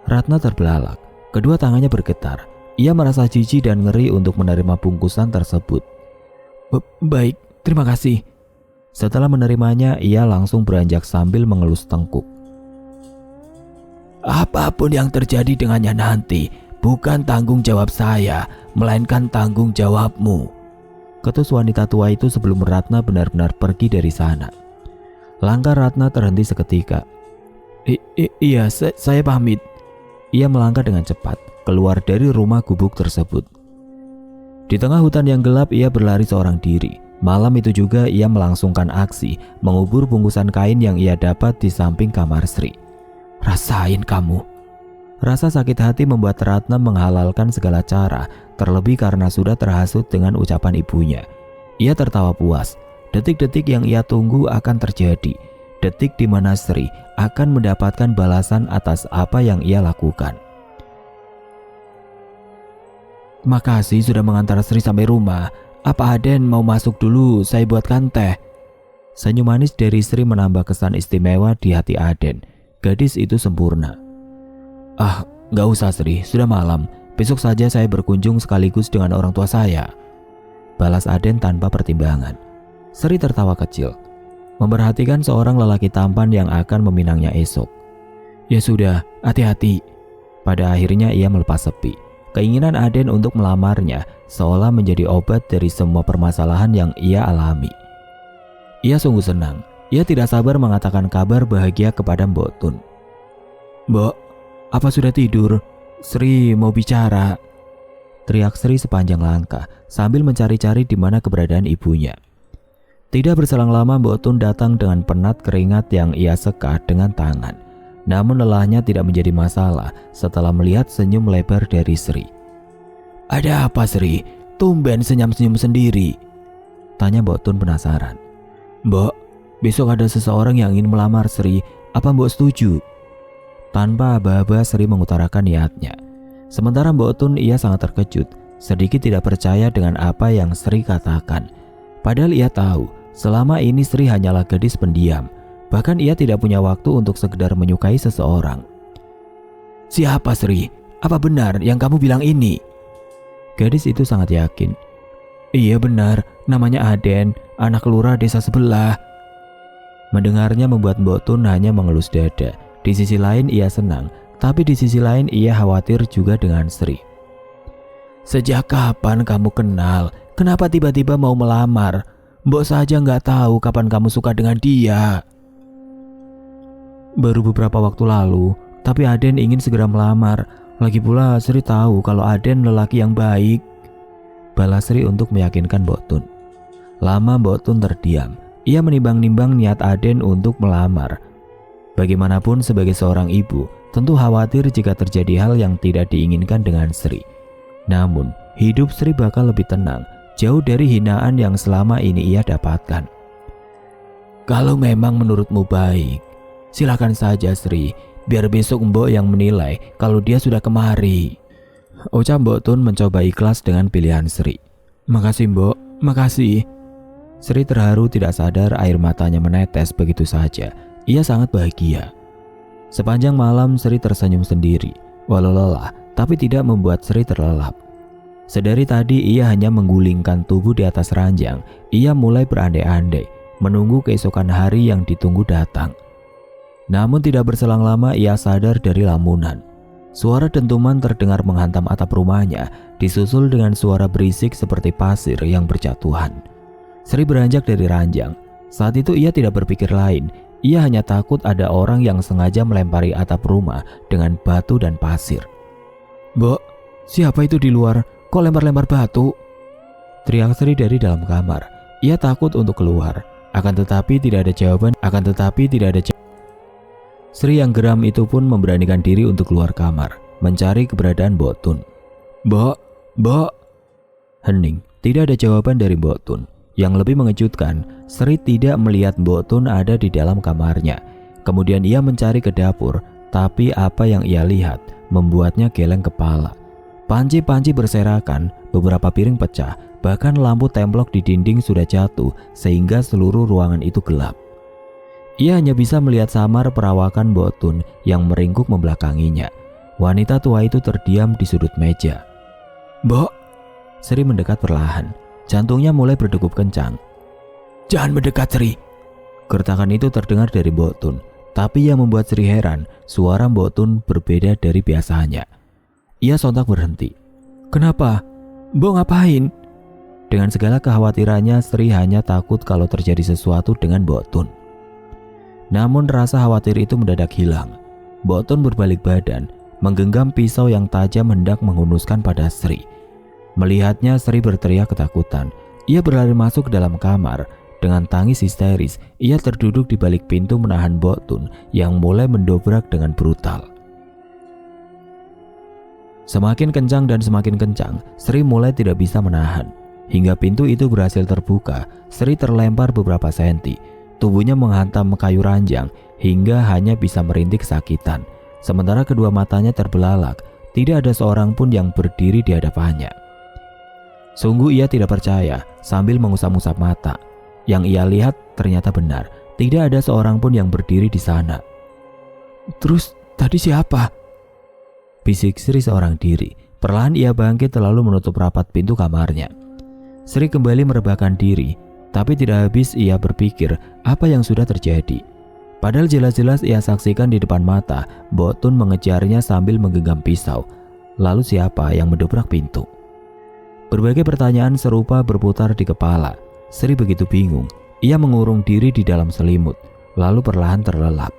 Ratna terbelalak, kedua tangannya bergetar. Ia merasa jijik dan ngeri untuk menerima bungkusan tersebut. Baik, terima kasih. Setelah menerimanya, ia langsung beranjak sambil mengelus tengkuk. Apapun yang terjadi dengannya nanti, bukan tanggung jawab saya, melainkan tanggung jawabmu. Ketus wanita tua itu sebelum Ratna benar-benar pergi dari sana. Langkah Ratna terhenti seketika. Iya, saya pamit. Ia melangkah dengan cepat keluar dari rumah gubuk tersebut. Di tengah hutan yang gelap ia berlari seorang diri. Malam itu juga ia melangsungkan aksi mengubur bungkusan kain yang ia dapat di samping kamar Sri. Rasain kamu. Rasa sakit hati membuat Ratna menghalalkan segala cara, terlebih karena sudah terhasut dengan ucapan ibunya. Ia tertawa puas. Detik-detik yang ia tunggu akan terjadi. Detik di mana Sri akan mendapatkan balasan atas apa yang ia lakukan. Makasih sudah mengantar Sri sampai rumah. Apa Aden mau masuk dulu, saya buatkan teh. Senyum manis dari Sri menambah kesan istimewa di hati Aden. Gadis itu sempurna. Gak usah Sri, sudah malam. Besok saja saya berkunjung sekaligus dengan orang tua saya. Balas Aden tanpa pertimbangan. Sri tertawa kecil, memperhatikan seorang lelaki tampan yang akan meminangnya esok. Ya sudah, hati-hati. Pada akhirnya ia melepas sepi. Keinginan Aden untuk melamarnya seolah menjadi obat dari semua permasalahan yang ia alami. Ia sungguh senang. Ia tidak sabar mengatakan kabar bahagia kepada Mbok Tun. Mbok, apa sudah tidur? Sri mau bicara. Teriak Sri sepanjang langkah sambil mencari-cari di mana keberadaan ibunya. Tidak berselang lama Mbok Tun datang dengan penat keringat yang ia sekat dengan tangan. Namun lelahnya tidak menjadi masalah setelah melihat senyum lebar dari Sri. Ada apa Sri? Tumben senyum-senyum sendiri. Tanya Mbok Tun penasaran. Mbok, besok ada seseorang yang ingin melamar Sri. Apa Mbok setuju? Tanpa aba-aba Sri mengutarakan niatnya. Sementara Mbok Tun ia sangat terkejut, sedikit tidak percaya dengan apa yang Sri katakan. Padahal ia tahu selama ini Sri hanyalah gadis pendiam. Bahkan ia tidak punya waktu untuk sekedar menyukai seseorang. Siapa Sri? Apa benar yang kamu bilang ini? Gadis itu sangat yakin. Iya benar, namanya Aden, anak lurah desa sebelah. Mendengarnya membuat Mbok Tun hanya mengelus dada. Di sisi lain ia senang, tapi di sisi lain ia khawatir juga dengan Sri. Sejak kapan kamu kenal? Kenapa tiba-tiba mau melamar? Mbok saja nggak tahu kapan kamu suka dengan dia. Baru beberapa waktu lalu, tapi Aden ingin segera melamar. Lagi pula Sri tahu kalau Aden lelaki yang baik. Balas Sri untuk meyakinkan Mbok Tun. Lama Mbok Tun terdiam. Ia menimbang-nimbang niat Aden untuk melamar. Bagaimanapun sebagai seorang ibu, tentu khawatir jika terjadi hal yang tidak diinginkan dengan Sri. Namun, hidup Sri bakal lebih tenang, jauh dari hinaan yang selama ini ia dapatkan. Kalau memang menurutmu baik, silakan saja Sri, biar besok Mbok yang menilai kalau dia sudah kemari. Ucap Mbok Tun mencoba ikhlas dengan pilihan Sri. Makasih Mbok, makasih. Sri terharu tidak sadar air matanya menetes begitu saja. Ia sangat bahagia. Sepanjang malam Sri tersenyum sendiri. Walau lelah, tapi tidak membuat Sri terlelap. Sedari tadi ia hanya menggulingkan tubuh di atas ranjang. Ia mulai berandai-andai, menunggu keesokan hari yang ditunggu datang. Namun tidak berselang lama ia sadar dari lamunan. Suara dentuman terdengar menghantam atap rumahnya, disusul dengan suara berisik seperti pasir yang berjatuhan. Sri beranjak dari ranjang. Saat itu ia tidak berpikir lain, ia hanya takut ada orang yang sengaja melempari atap rumah dengan batu dan pasir. "Mbok, siapa itu di luar? Kok lempar-lempar batu?" teriak Sri dari dalam kamar. Ia takut untuk keluar, akan tetapi tidak ada jawaban. Sri yang geram itu pun memberanikan diri untuk keluar kamar, mencari keberadaan Mbok Tun. Mbok. Hening, tidak ada jawaban dari Mbok Tun. Yang lebih mengejutkan, Sri tidak melihat Mbok Tun ada di dalam kamarnya. Kemudian ia mencari ke dapur, tapi apa yang ia lihat membuatnya geleng kepala. Panci-panci berserakan, beberapa piring pecah, bahkan lampu templok di dinding sudah jatuh sehingga seluruh ruangan itu gelap. Ia hanya bisa melihat samar perawakan Mbok Tun yang meringkuk membelakanginya. Wanita tua itu terdiam di sudut meja. "Mbok." Sri mendekat perlahan. Jantungnya mulai berdegup kencang. "Jangan mendekat, Sri." Gertakan itu terdengar dari Mbok Tun. Tapi yang membuat Sri heran, suara Mbok Tun berbeda dari biasanya. Ia sontak berhenti. "Kenapa? Mbok ngapain?" Dengan segala kekhawatirannya, Sri hanya takut kalau terjadi sesuatu dengan Mbok Tun. Namun rasa khawatir itu mendadak hilang. Mbok Tun berbalik badan, menggenggam pisau yang tajam hendak menghunuskan pada Sri. Melihatnya, Sri berteriak ketakutan. Ia berlari masuk ke dalam kamar. Dengan tangis histeris, ia terduduk di balik pintu menahan Mbok Tun yang mulai mendobrak dengan brutal. Semakin kencang dan semakin kencang, Sri mulai tidak bisa menahan. Hingga pintu itu berhasil terbuka, Sri terlempar beberapa senti. Tubuhnya menghantam kayu ranjang hingga hanya bisa merintih kesakitan. Sementara kedua matanya terbelalak, tidak ada seorang pun yang berdiri di hadapannya. Sungguh ia tidak percaya sambil mengusap-usap mata. Yang ia lihat ternyata benar, tidak ada seorang pun yang berdiri di sana. "Terus tadi siapa?" bisik Sri seorang diri. Perlahan ia bangkit lalu menutup rapat pintu kamarnya. Sri kembali merebahkan diri, tapi tidak habis ia berpikir apa yang sudah terjadi. Padahal jelas-jelas ia saksikan di depan mata Mbok Tun mengejarnya sambil menggenggam pisau. Lalu siapa yang mendobrak pintu? Berbagai pertanyaan serupa berputar di kepala. Sri begitu bingung. Ia mengurung diri di dalam selimut, lalu perlahan terlelap.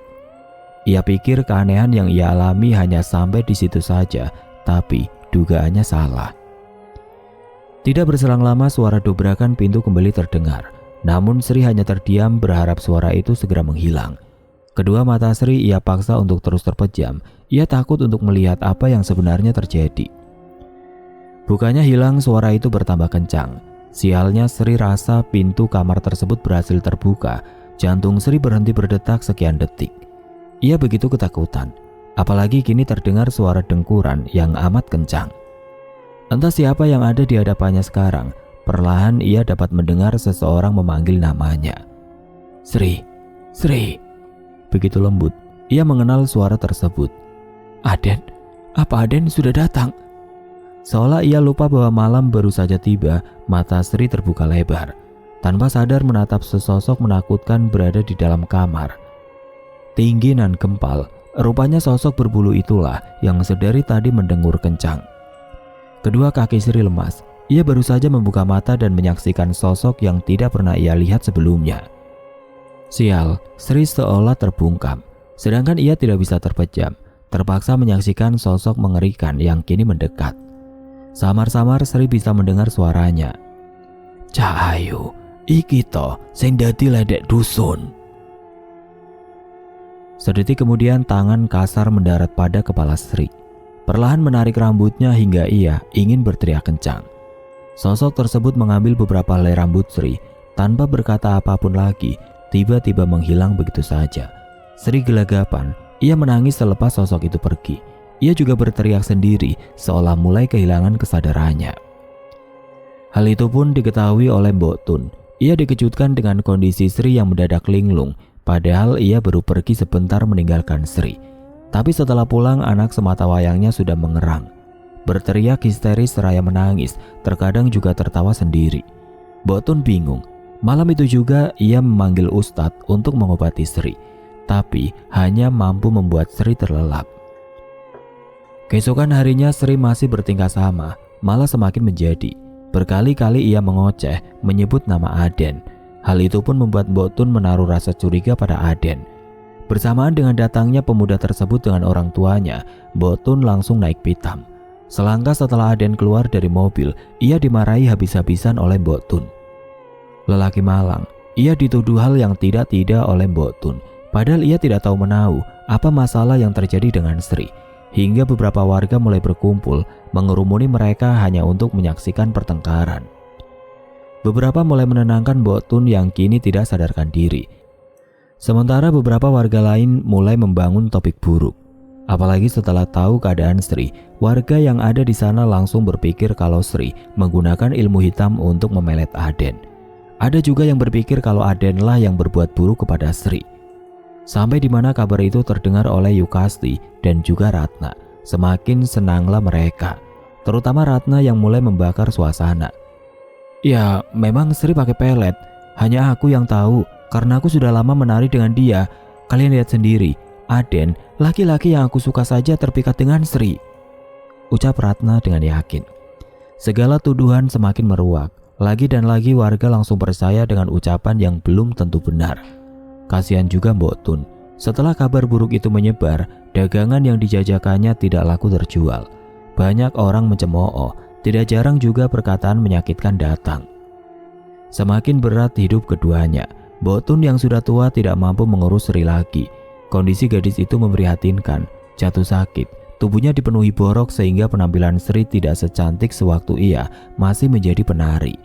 Ia pikir keanehan yang ia alami hanya sampai di situ saja, tapi dugaannya salah. Tidak berselang lama suara dobrakan pintu kembali terdengar. Namun Sri hanya terdiam berharap suara itu segera menghilang. Kedua mata Sri ia paksa untuk terus terpejam. Ia takut untuk melihat apa yang sebenarnya terjadi. Bukannya hilang, suara itu bertambah kencang. Sialnya, Sri rasa pintu kamar tersebut berhasil terbuka. Jantung Sri berhenti berdetak sekian detik. Ia begitu ketakutan. Apalagi kini terdengar suara dengkuran yang amat kencang. Entah siapa yang ada di hadapannya sekarang. Perlahan ia dapat mendengar seseorang memanggil namanya. "Sri, Sri." Begitu lembut, ia mengenal suara tersebut. "Aden, apa Aden sudah datang?" Seolah ia lupa bahwa malam baru saja tiba, mata Sri terbuka lebar. Tanpa sadar menatap sesosok menakutkan berada di dalam kamar. Tinggi dan gempal, rupanya sosok berbulu itulah yang sedari tadi mendengur kencang. Kedua kaki Sri lemas. Ia baru saja membuka mata dan menyaksikan sosok yang tidak pernah ia lihat sebelumnya. Sial, Sri seolah terbungkam. Sedangkan ia tidak bisa terpejam, terpaksa menyaksikan sosok mengerikan yang kini mendekat. Samar-samar Sri bisa mendengar suaranya. "Cak Ayu, iki to sing dadi ledek dusun." Sedetik kemudian tangan kasar mendarat pada kepala Sri. Perlahan menarik rambutnya hingga ia ingin berteriak kencang. Sosok tersebut mengambil beberapa helai rambut Sri. Tanpa berkata apapun lagi, tiba-tiba menghilang begitu saja. Sri gelagapan, ia menangis selepas sosok itu pergi. Ia juga berteriak sendiri seolah mulai kehilangan kesadarannya. Hal itu pun diketahui oleh Mbok Tun. Ia dikejutkan dengan kondisi Sri yang mendadak linglung, padahal ia baru pergi sebentar meninggalkan Sri. Tapi setelah pulang, anak semata wayangnya sudah mengerang. Berteriak histeris seraya menangis, terkadang juga tertawa sendiri. Mbok Tun bingung. Malam itu juga ia memanggil Ustadz untuk mengobati Sri, tapi hanya mampu membuat Sri terlelap. Keesokan harinya Sri masih bertingkah sama, malah semakin menjadi. Berkali-kali ia mengoceh menyebut nama Aden. Hal itu pun membuat Mbok Tun menaruh rasa curiga pada Aden. Bersamaan dengan datangnya pemuda tersebut dengan orang tuanya, Mbok Tun langsung naik pitam. Selangkah setelah Aden keluar dari mobil, ia dimarahi habis-habisan oleh Mbok Tun. Lelaki malang, ia dituduh hal yang tidak-tidak oleh Mbok Tun. Padahal ia tidak tahu menahu apa masalah yang terjadi dengan Sri. Hingga beberapa warga mulai berkumpul mengerumuni mereka hanya untuk menyaksikan pertengkaran. Beberapa mulai menenangkan Mbok Tun yang kini tidak sadarkan diri. Sementara beberapa warga lain mulai membangun topik buruk. Apalagi setelah tahu keadaan Sri, warga yang ada di sana langsung berpikir kalau Sri menggunakan ilmu hitam untuk memelet Aden. Ada juga yang berpikir kalau Adenlah yang berbuat buruk kepada Sri. Sampai di mana kabar itu terdengar oleh Yukasti dan juga Ratna. Semakin senanglah mereka, terutama Ratna yang mulai membakar suasana. Ya, memang Sri pakai pelet. Hanya aku yang tahu, karena aku sudah lama menari dengan dia. Kalian lihat sendiri, Aden, laki-laki yang aku suka saja terpikat dengan Sri, ucap Ratna dengan yakin. Segala tuduhan semakin meruak. Lagi dan lagi warga langsung percaya dengan ucapan yang belum tentu benar. Kasihan juga Mbok Tun. Setelah kabar buruk itu menyebar, dagangan yang dijajakannya tidak laku terjual. Banyak orang mencemooh, tidak jarang juga perkataan menyakitkan datang. Semakin berat hidup keduanya. Mbok Tun yang sudah tua tidak mampu mengurus Sri lagi. Kondisi gadis itu memprihatinkan, jatuh sakit, tubuhnya dipenuhi borok sehingga penampilan Sri tidak secantik sewaktu ia masih menjadi penari.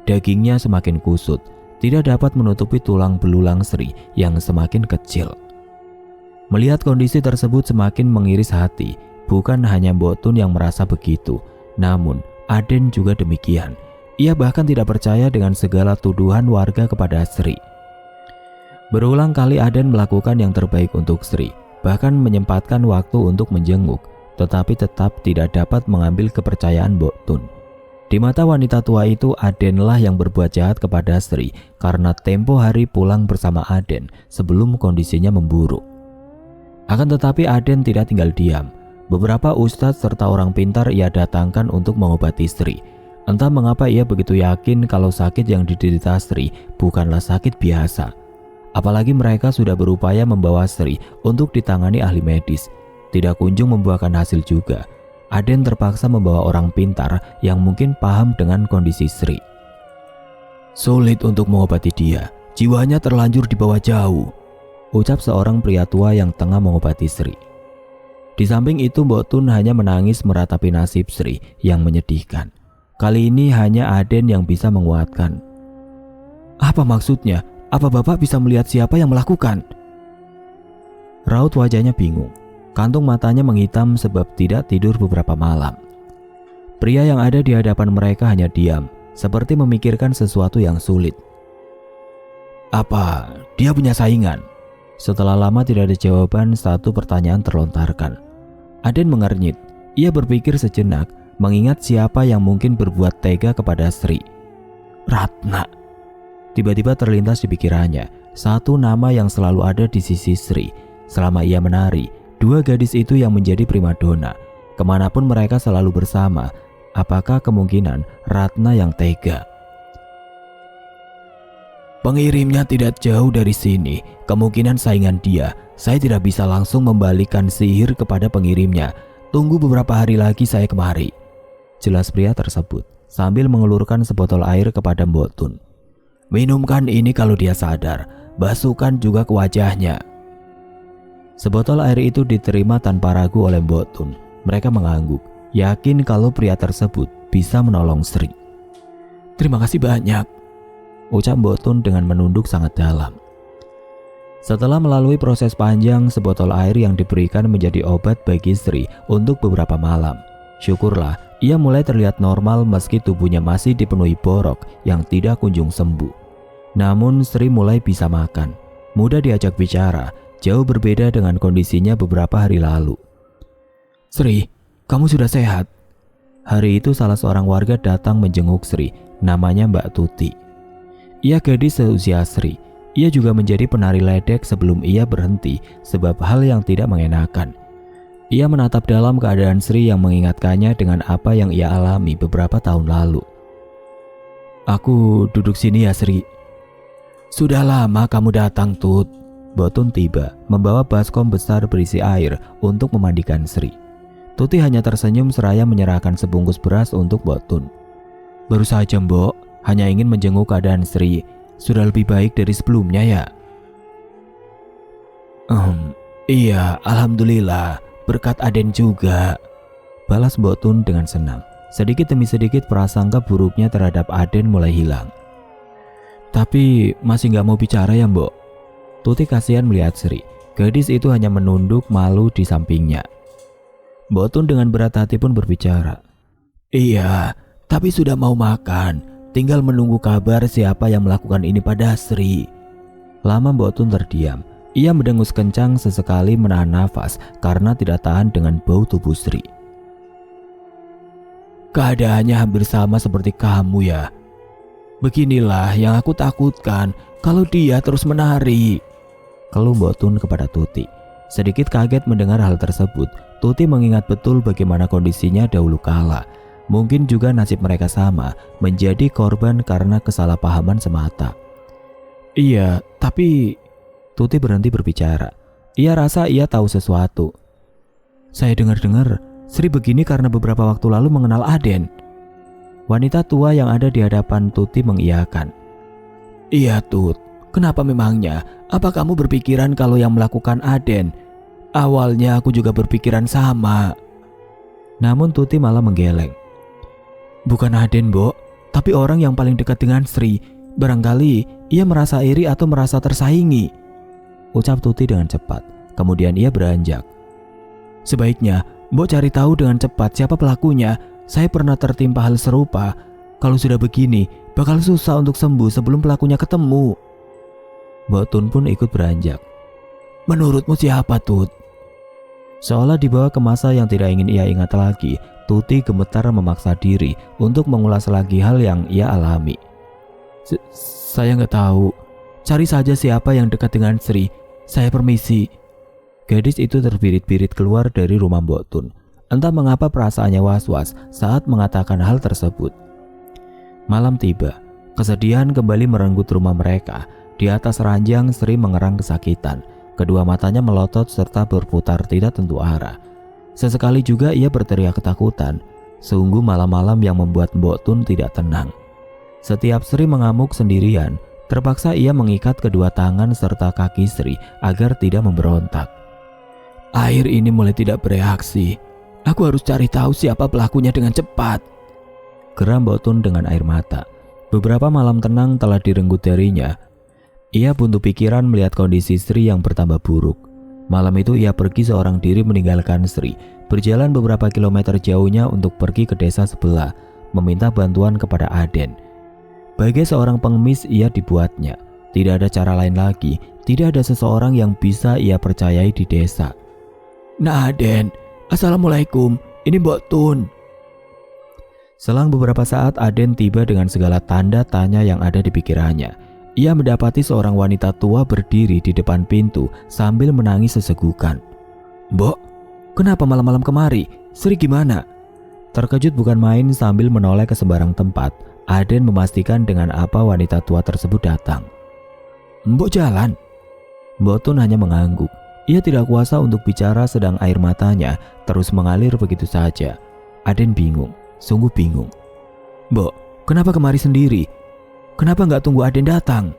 Dagingnya semakin kusut, tidak dapat menutupi tulang belulang Sri yang semakin kecil. Melihat kondisi tersebut semakin mengiris hati. Bukan hanya Mbok Tun yang merasa begitu, namun Aden juga demikian. Ia bahkan tidak percaya dengan segala tuduhan warga kepada Sri. Berulang kali Aden melakukan yang terbaik untuk Sri, bahkan menyempatkan waktu untuk menjenguk, tetapi tetap tidak dapat mengambil kepercayaan Mbok Tun. Di mata wanita tua itu, Adenlah yang berbuat jahat kepada Sri karena tempo hari pulang bersama Aden sebelum kondisinya memburuk. Akan tetapi Aden tidak tinggal diam. Beberapa ustadz serta orang pintar ia datangkan untuk mengobati Sri. Entah mengapa ia begitu yakin kalau sakit yang diderita Sri bukanlah sakit biasa. Apalagi mereka sudah berupaya membawa Sri untuk ditangani ahli medis. Tidak kunjung membuahkan hasil juga. Aden terpaksa membawa orang pintar yang mungkin paham dengan kondisi Sri. Sulit untuk mengobati dia, jiwanya terlanjur dibawa jauh, ucap seorang pria tua yang tengah mengobati Sri. Di samping itu Mbok Tun hanya menangis meratapi nasib Sri yang menyedihkan. Kali ini hanya Aden yang bisa menguatkan. Apa maksudnya? Apa Bapak bisa melihat siapa yang melakukan? Raut wajahnya bingung. Kantung matanya menghitam sebab tidak tidur beberapa malam. Pria yang ada di hadapan mereka hanya diam, seperti memikirkan sesuatu yang sulit. Apa dia punya saingan? Setelah lama tidak ada jawaban, satu pertanyaan terlontarkan. Aden mengernyit. Ia berpikir sejenak, mengingat siapa yang mungkin berbuat tega kepada Sri. Ratna. Tiba-tiba terlintas di pikirannya satu nama yang selalu ada di sisi Sri. Selama ia menari, dua gadis itu yang menjadi primadona. Kemanapun mereka selalu bersama. Apakah kemungkinan Ratna yang tega? Pengirimnya tidak jauh dari sini. Kemungkinan saingan dia. Saya tidak bisa langsung membalikan sihir kepada pengirimnya. Tunggu beberapa hari lagi saya kemari, jelas pria tersebut sambil mengelurkan sebotol air kepada Mbok Tun. Minumkan ini kalau dia sadar. Basuhkan juga ke wajahnya. Sebotol air itu diterima tanpa ragu oleh Mbok Tun. Mereka mengangguk, yakin kalau pria tersebut bisa menolong Sri. Terima kasih banyak, ucap Mbok Tun dengan menunduk sangat dalam. Setelah melalui proses panjang, sebotol air yang diberikan menjadi obat bagi Sri untuk beberapa malam. Syukurlah, ia mulai terlihat normal meski tubuhnya masih dipenuhi borok yang tidak kunjung sembuh. Namun Sri mulai bisa makan, mudah diajak bicara, jauh berbeda dengan kondisinya beberapa hari lalu. Sri, kamu sudah sehat? Hari itu salah seorang warga datang menjenguk Sri, namanya Mbak Tuti. Ia gadis seusia Sri. Ia juga menjadi penari ledek sebelum ia berhenti sebab hal yang tidak mengenakan. Ia menatap dalam keadaan Sri yang mengingatkannya dengan apa yang ia alami beberapa tahun lalu. "Aku duduk sini ya, Sri." "Sudah lama kamu datang, Tut." Botun tiba, membawa baskom besar berisi air untuk memandikan Sri. Tuti hanya tersenyum seraya menyerahkan sebungkus beras untuk Botun. "Baru saja, Mbok. Hanya ingin menjenguk keadaan Sri. Sudah lebih baik dari sebelumnya ya?" Iya, alhamdulillah. Berkat Aden juga," balas Botun dengan senang. Sedikit demi sedikit prasangka buruknya terhadap Aden mulai hilang. "Tapi masih gak mau bicara ya, Mbok?" Tuti kasihan melihat Sri. Gadis itu hanya menunduk malu di sampingnya. Botun dengan berat hati pun berbicara. "Iya, tapi sudah mau makan. Tinggal menunggu kabar siapa yang melakukan ini pada Sri." Lama Botun terdiam. Ia mendengus kencang, sesekali menahan nafas karena tidak tahan dengan bau tubuh Sri. "Keadaannya hampir sama seperti kamu ya. Beginilah yang aku takutkan kalau dia terus menari," keluh Botun kepada Tuti. Sedikit kaget mendengar hal tersebut, Tuti mengingat betul bagaimana kondisinya dahulu kala. Mungkin juga nasib mereka sama, menjadi korban karena kesalahpahaman semata. "Iya, tapi..." Tuti berhenti berbicara. Ia rasa ia tahu sesuatu. "Saya dengar-dengar Sri begini karena beberapa waktu lalu mengenal Aden." Wanita tua yang ada di hadapan Tuti mengiyakan. "Iya, Tut. Kenapa memangnya? Apa kamu berpikiran kalau yang melakukan Aden? Awalnya aku juga berpikiran sama." Namun Tuti malah menggeleng. "Bukan Aden, Mbok, tapi orang yang paling dekat dengan Sri. Barangkali ia merasa iri atau merasa tersaingi," ucap Tuti dengan cepat. Kemudian ia beranjak. "Sebaiknya Mbok cari tahu dengan cepat siapa pelakunya. Saya pernah tertimpa hal serupa. Kalau sudah begini, bakal susah untuk sembuh sebelum pelakunya ketemu." Botun pun ikut beranjak. "Menurutmu siapa, Tut?" Seolah dibawa ke masa yang tidak ingin ia ingat lagi, Tuti gemetar memaksa diri untuk mengulas lagi hal yang ia alami. Saya nggak tahu. Cari saja siapa yang dekat dengan Sri. Saya permisi." Gadis itu terbirit-birit keluar dari rumah Botun. Entah mengapa perasaannya was-was saat mengatakan hal tersebut. Malam tiba. Kesedihan kembali merenggut rumah mereka. Di atas ranjang Sri mengerang kesakitan. Kedua matanya melotot serta berputar tidak tentu arah. Sesekali juga ia berteriak ketakutan. Sungguh malam-malam yang membuat Botun tidak tenang. Setiap Sri mengamuk sendirian, terpaksa ia mengikat kedua tangan serta kaki Sri agar tidak memberontak. "Air ini mulai tidak bereaksi. Aku harus cari tahu siapa pelakunya dengan cepat," geram Botun dengan air mata. Beberapa malam tenang telah direnggut darinya. Ia buntu pikiran melihat kondisi Sri yang bertambah buruk. Malam itu ia pergi seorang diri meninggalkan Sri, berjalan beberapa kilometer jauhnya untuk pergi ke desa sebelah, meminta bantuan kepada Aden. Bagai seorang pengemis ia dibuatnya. Tidak ada cara lain lagi, tidak ada seseorang yang bisa ia percayai di desa. "Nah, Aden, Assalamualaikum, ini Botun." Selang beberapa saat Aden tiba dengan segala tanda tanya yang ada di pikirannya. Ia mendapati seorang wanita tua berdiri di depan pintu sambil menangis sesegukan. "Mbok, kenapa malam-malam kemari? Sri gimana?" Terkejut bukan main sambil menoleh ke sembarang tempat, Aden memastikan dengan apa wanita tua tersebut datang. "Mbok jalan?" Botun hanya mengangguk. Ia tidak kuasa untuk bicara sedang air matanya terus mengalir begitu saja. Aden bingung, sungguh bingung. "Mbok, kenapa kemari sendiri? Kenapa nggak tunggu Aden datang?"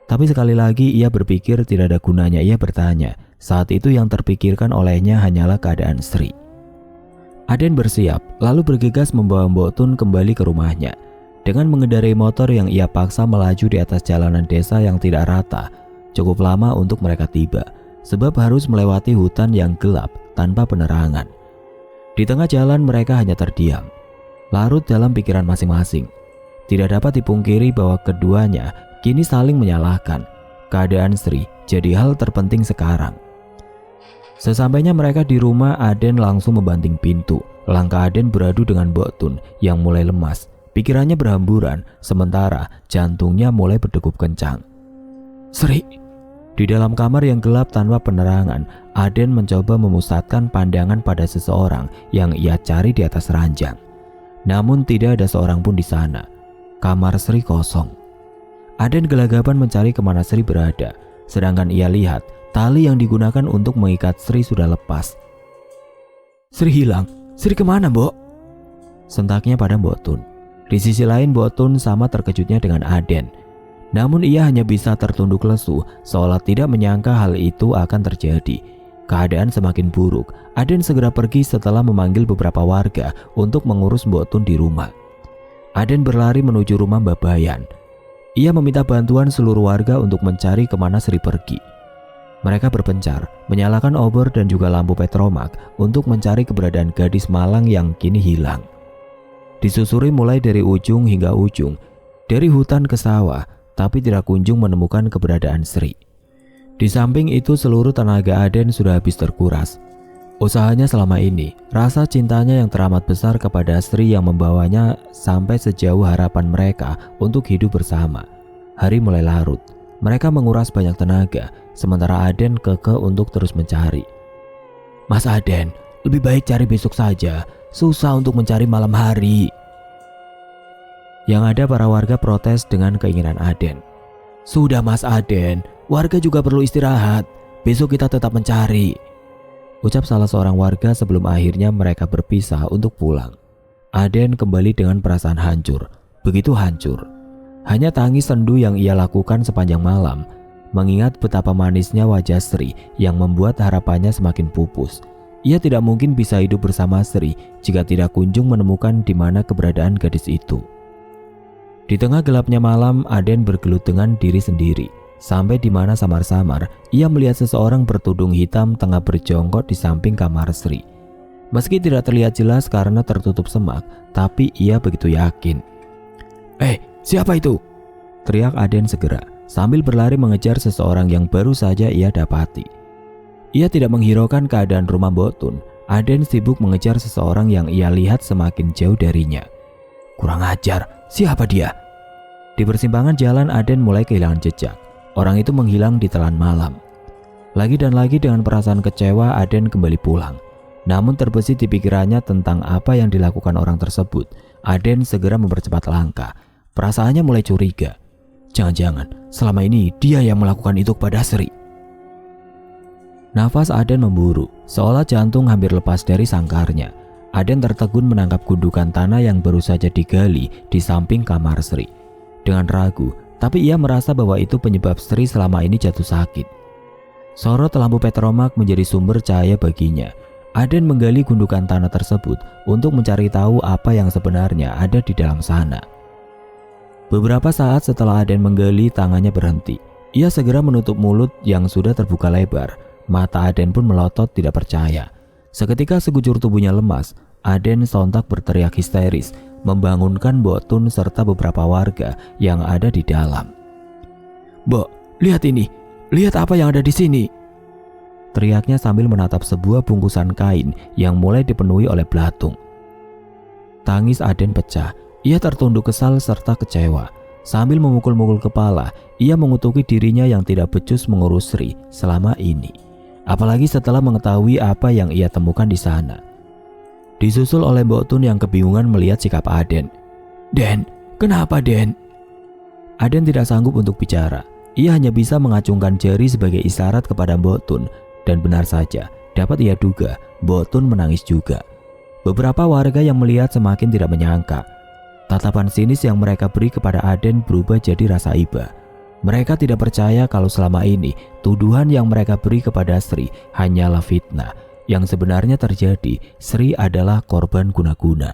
Tapi sekali lagi ia berpikir tidak ada gunanya ia bertanya. Saat itu yang terpikirkan olehnya hanyalah keadaan Sri. Aden bersiap, lalu bergegas membawa Botun kembali ke rumahnya. Dengan mengendarai motor yang ia paksa melaju di atas jalanan desa yang tidak rata, cukup lama untuk mereka tiba, sebab harus melewati hutan yang gelap tanpa penerangan. Di tengah jalan mereka hanya terdiam, larut dalam pikiran masing-masing. Tidak dapat dipungkiri bahwa keduanya kini saling menyalahkan. Keadaan Sri jadi hal terpenting sekarang. Sesampainya mereka di rumah, Aden langsung membanting pintu. Langkah Aden beradu dengan Botun yang mulai lemas. Pikirannya berhamburan, sementara jantungnya mulai berdegup kencang. "Sri, Di dalam kamar yang gelap tanpa penerangan, Aden mencoba memusatkan pandangan pada seseorang yang ia cari di atas ranjang. Namun tidak ada seorang pun di sana. Kamar Sri kosong. Aden gelagapan mencari kemana Sri berada, sedangkan ia lihat tali yang digunakan untuk mengikat Sri sudah lepas. "Sri hilang. Sri kemana, Mbok?" sentaknya pada Mbok Tun. Di sisi lain, Mbok Tun sama terkejutnya dengan Aden. Namun ia hanya bisa tertunduk lesu seolah tidak menyangka hal itu akan terjadi. Keadaan semakin buruk. Aden segera pergi setelah memanggil beberapa warga untuk mengurus Mbok Tun di rumah. Aden berlari menuju rumah Mbak Bayan. Ia meminta bantuan seluruh warga untuk mencari kemana Sri pergi. Mereka berpencar, menyalakan obor dan juga lampu petromak untuk mencari keberadaan gadis malang yang kini hilang. Disusuri mulai dari ujung hingga ujung, dari hutan ke sawah, tapi tidak kunjung menemukan keberadaan Sri. Di samping itu seluruh tenaga Aden sudah habis terkuras. Usahanya selama ini, rasa cintanya yang teramat besar kepada Sri yang membawanya sampai sejauh harapan mereka untuk hidup bersama. Hari mulai larut, mereka menguras banyak tenaga, sementara Aden kekeh untuk terus mencari. "Mas Aden, lebih baik cari besok saja, susah untuk mencari malam hari." Yang ada para warga protes dengan keinginan Aden. "Sudah Mas Aden, warga juga perlu istirahat, besok kita tetap mencari," ucap salah seorang warga sebelum akhirnya mereka berpisah untuk pulang. Aden kembali dengan perasaan hancur, begitu hancur. Hanya tangis sendu yang ia lakukan sepanjang malam, mengingat betapa manisnya wajah Sri yang membuat harapannya semakin pupus. Ia tidak mungkin bisa hidup bersama Sri jika tidak kunjung menemukan di mana keberadaan gadis itu. Di tengah gelapnya malam, Aden bergelut dengan diri sendiri. Sampai di mana samar-samar, ia melihat seseorang bertudung hitam tengah berjongkok di samping kamar Sri. Meski tidak terlihat jelas karena tertutup semak, tapi ia begitu yakin. Siapa itu?" teriak Aden segera, sambil berlari mengejar seseorang yang baru saja ia dapati. Ia tidak menghiraukan keadaan rumah Mbok Tun. Aden sibuk mengejar seseorang yang ia lihat semakin jauh darinya. "Kurang ajar, siapa dia?" Di persimpangan jalan, Aden mulai kehilangan jejak. Orang itu menghilang di telan malam. Lagi dan lagi dengan perasaan kecewa, Aden kembali pulang. Namun terbesit di pikirannya tentang apa yang dilakukan orang tersebut. Aden segera mempercepat langkah. Perasaannya mulai curiga. Jangan-jangan selama ini dia yang melakukan itu kepada Sri. Nafas Aden memburu, seolah jantung hampir lepas dari sangkarnya. Aden tertegun menangkap gundukan tanah yang baru saja digali di samping kamar Sri. Dengan ragu, tapi ia merasa bahwa itu penyebab Sri selama ini jatuh sakit. Sorot lampu petromak menjadi sumber cahaya baginya. Aden menggali gundukan tanah tersebut untuk mencari tahu apa yang sebenarnya ada di dalam sana. Beberapa saat setelah Aden menggali, tangannya berhenti. Ia segera menutup mulut yang sudah terbuka lebar. Mata Aden pun melotot tidak percaya. Seketika sekujur tubuhnya lemas. Aden sontak berteriak histeris, membangunkan Mbok Tun serta beberapa warga yang ada di dalam. "Mbok, lihat ini. Lihat apa yang ada di sini," teriaknya sambil menatap sebuah bungkusan kain yang mulai dipenuhi oleh belatung. Tangis Aden pecah. Ia tertunduk kesal serta kecewa. Sambil memukul-mukul kepala, ia mengutuki dirinya yang tidak becus mengurus Sri selama ini. Apalagi setelah mengetahui apa yang ia temukan di sana. Disusul oleh Mbok Tun yang kebingungan melihat sikap Aden. "Den, kenapa Den?" Aden tidak sanggup untuk bicara. Ia hanya bisa mengacungkan jari sebagai isyarat kepada Mbok Tun. Dan benar saja, dapat ia duga, Mbok Tun menangis juga. Beberapa warga yang melihat semakin tidak menyangka. Tatapan sinis yang mereka beri kepada Aden berubah jadi rasa iba. Mereka tidak percaya kalau selama ini tuduhan yang mereka beri kepada Sri hanyalah fitnah. Yang sebenarnya terjadi, Sri adalah korban guna-guna.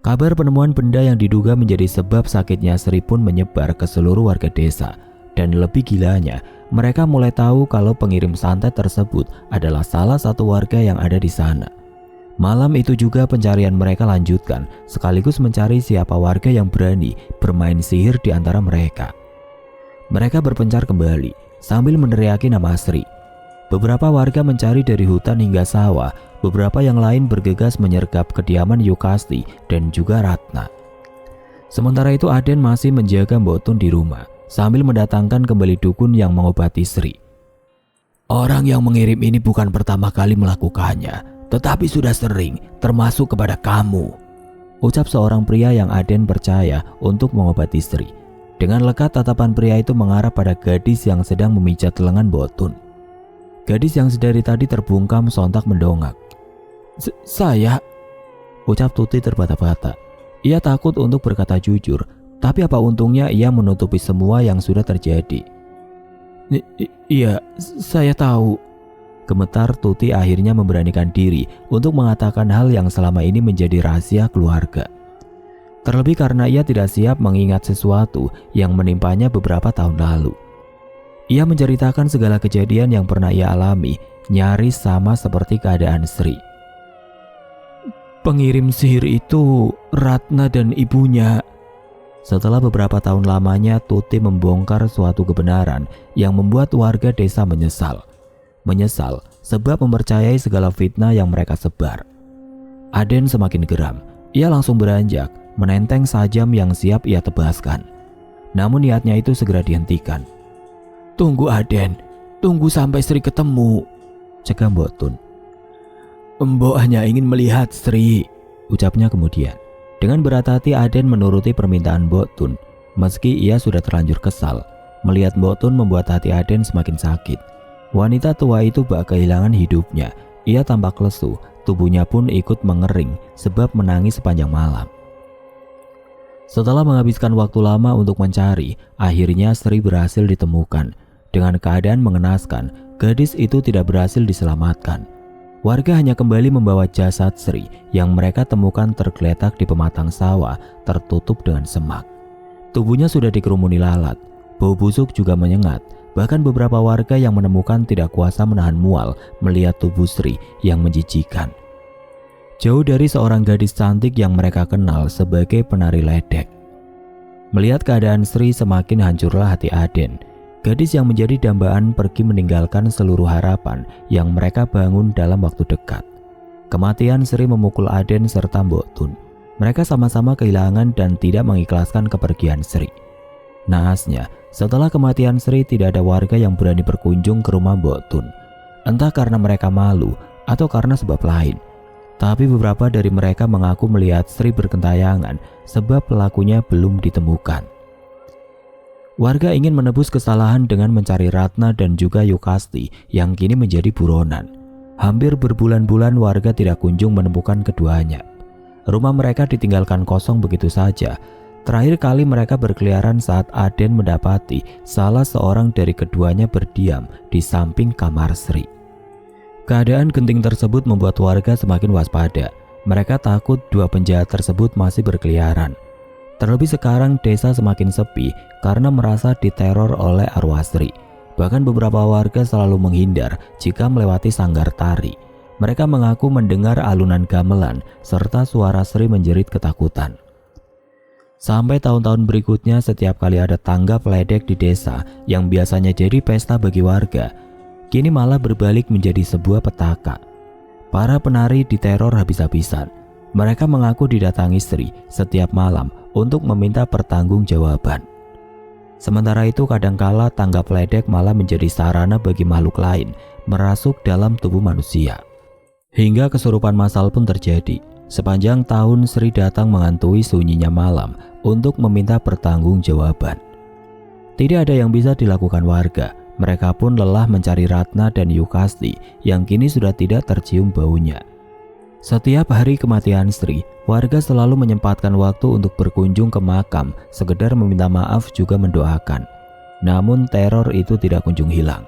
Kabar penemuan benda yang diduga menjadi sebab sakitnya Sri pun menyebar ke seluruh warga desa. Dan lebih gilanya, mereka mulai tahu kalau pengirim santet tersebut adalah salah satu warga yang ada di sana. Malam itu juga pencarian mereka lanjutkan, sekaligus mencari siapa warga yang berani bermain sihir di antara mereka. Mereka berpencar kembali sambil meneriaki nama Sri. Beberapa warga mencari dari hutan hingga sawah, beberapa yang lain bergegas menyergap kediaman Yukasti dan juga Ratna. Sementara itu Aden masih menjaga Mbok Tun di rumah. sambil mendatangkan kembali dukun yang mengobati Sri. "Orang yang mengirim ini bukan pertama kali melakukannya, tetapi sudah sering, termasuk kepada kamu," ucap seorang pria yang Aden percaya untuk mengobati Sri. Dengan lekat tatapan pria itu mengarah pada gadis yang sedang memijat lengan Botun. Gadis yang sedari tadi terbungkam sontak mendongak. Saya," ucap Tuti terbata-bata. Ia takut untuk berkata jujur, tapi apa untungnya ia menutupi semua yang sudah terjadi. Iya, saya tahu." Gemetar Tuti akhirnya memberanikan diri untuk mengatakan hal yang selama ini menjadi rahasia keluarga. Terlebih karena ia tidak siap mengingat sesuatu yang menimpanya beberapa tahun lalu. Ia menceritakan segala kejadian yang pernah ia alami, nyaris sama seperti keadaan Sri. "Pengirim sihir itu Ratna dan ibunya." Setelah beberapa tahun lamanya, Tuti membongkar suatu kebenaran yang membuat warga desa menyesal. Menyesal sebab mempercayai segala fitnah yang mereka sebar. Aden semakin geram. Ia langsung beranjak, menenteng sajam yang siap ia tebaskan. Namun niatnya itu segera dihentikan. "Tunggu Aden, tunggu sampai Sri ketemu," cegah Botun. "Mbok hanya ingin melihat Sri," ucapnya kemudian. Dengan berat hati Aden menuruti permintaan Botun, meski ia sudah terlanjur kesal. Melihat Botun membuat hati Aden semakin sakit. Wanita tua itu bak kehilangan hidupnya. Ia tampak lesu, tubuhnya pun ikut mengering sebab menangis sepanjang malam. Setelah menghabiskan waktu lama untuk mencari, akhirnya Sri berhasil ditemukan. Dengan keadaan mengenaskan, gadis itu tidak berhasil diselamatkan. Warga hanya kembali membawa jasad Sri yang mereka temukan tergeletak di pematang sawah tertutup dengan semak. Tubuhnya sudah dikerumuni lalat, bau busuk juga menyengat. Bahkan beberapa warga yang menemukan tidak kuasa menahan mual melihat tubuh Sri yang menjijikan. Jauh dari seorang gadis cantik yang mereka kenal sebagai penari ledek. Melihat keadaan Sri, semakin hancurlah hati Aden. Gadis yang menjadi dambaan pergi meninggalkan seluruh harapan yang mereka bangun dalam waktu dekat. Kematian Sri memukul Aden serta Mbok Tun. Mereka sama-sama kehilangan dan tidak mengikhlaskan kepergian Sri. Naasnya, setelah kematian Sri tidak ada warga yang berani berkunjung ke rumah Mbok Tun. Entah karena mereka malu atau karena sebab lain. Tapi beberapa dari mereka mengaku melihat Sri bergentayangan sebab pelakunya belum ditemukan. Warga ingin menebus kesalahan dengan mencari Ratna dan juga Yukasti yang kini menjadi buronan. Hampir berbulan-bulan warga tidak kunjung menemukan keduanya. Rumah mereka ditinggalkan kosong begitu saja. Terakhir kali mereka berkeliaran saat Aden mendapati salah seorang dari keduanya berdiam di samping kamar Sri. Keadaan genting tersebut membuat warga semakin waspada. Mereka takut dua penjahat tersebut masih berkeliaran. Terlebih sekarang desa semakin sepi karena merasa diteror oleh arwah Sri. Bahkan beberapa warga selalu menghindar jika melewati sanggar tari. Mereka mengaku mendengar alunan gamelan serta suara Sri menjerit ketakutan. Sampai tahun-tahun berikutnya, setiap kali ada tanggap ledek di desa yang biasanya jadi pesta bagi warga, kini malah berbalik menjadi sebuah petaka. Para penari diteror habis-habisan. Mereka mengaku didatangi Sri setiap malam untuk meminta pertanggungjawaban. Sementara itu kadangkala tanggap ledek malah menjadi sarana bagi makhluk lain merasuk dalam tubuh manusia. Hingga kesurupan massal pun terjadi. Sepanjang tahun Sri datang menghantui sunyinya malam untuk meminta pertanggungjawaban. Tidak ada yang bisa dilakukan warga. Mereka pun lelah mencari Ratna dan Yukasti yang kini sudah tidak tercium baunya. Setiap hari kematian Sri, warga selalu menyempatkan waktu untuk berkunjung ke makam, sekedar meminta maaf juga mendoakan. Namun teror itu tidak kunjung hilang.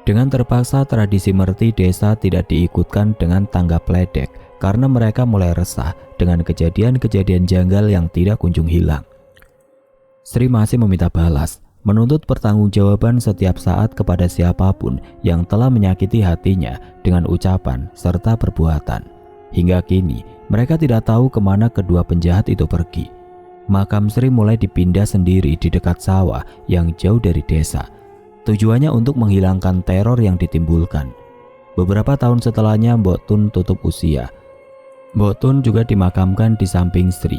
Dengan terpaksa tradisi merti desa tidak diikutkan dengan tanggap ledek karena mereka mulai resah dengan kejadian-kejadian janggal yang tidak kunjung hilang. Sri masih meminta balas, menuntut pertanggungjawaban setiap saat kepada siapapun yang telah menyakiti hatinya dengan ucapan serta perbuatan. Hingga kini, mereka tidak tahu kemana kedua penjahat itu pergi. Makam Sri mulai dipindah sendiri di dekat sawah yang jauh dari desa. Tujuannya untuk menghilangkan teror yang ditimbulkan. Beberapa tahun setelahnya Mbok Tun tutup usia. Mbok Tun juga dimakamkan di samping Sri.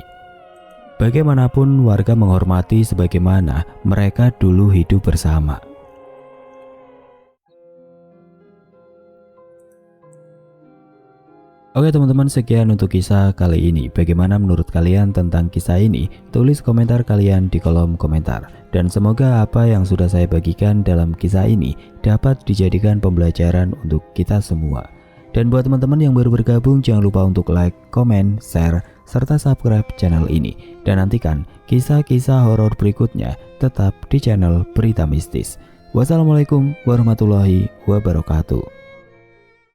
Bagaimanapun warga menghormati sebagaimana mereka dulu hidup bersama. Oke teman-teman, sekian untuk kisah kali ini. Bagaimana menurut kalian tentang kisah ini? Tulis komentar kalian di kolom komentar. Dan semoga apa yang sudah saya bagikan dalam kisah ini dapat dijadikan pembelajaran untuk kita semua. Dan buat teman-teman yang baru bergabung, jangan lupa untuk like, komen, share, serta subscribe channel ini. Dan nantikan kisah-kisah horor berikutnya tetap di channel Berita Mistis. Wassalamualaikum warahmatullahi wabarakatuh.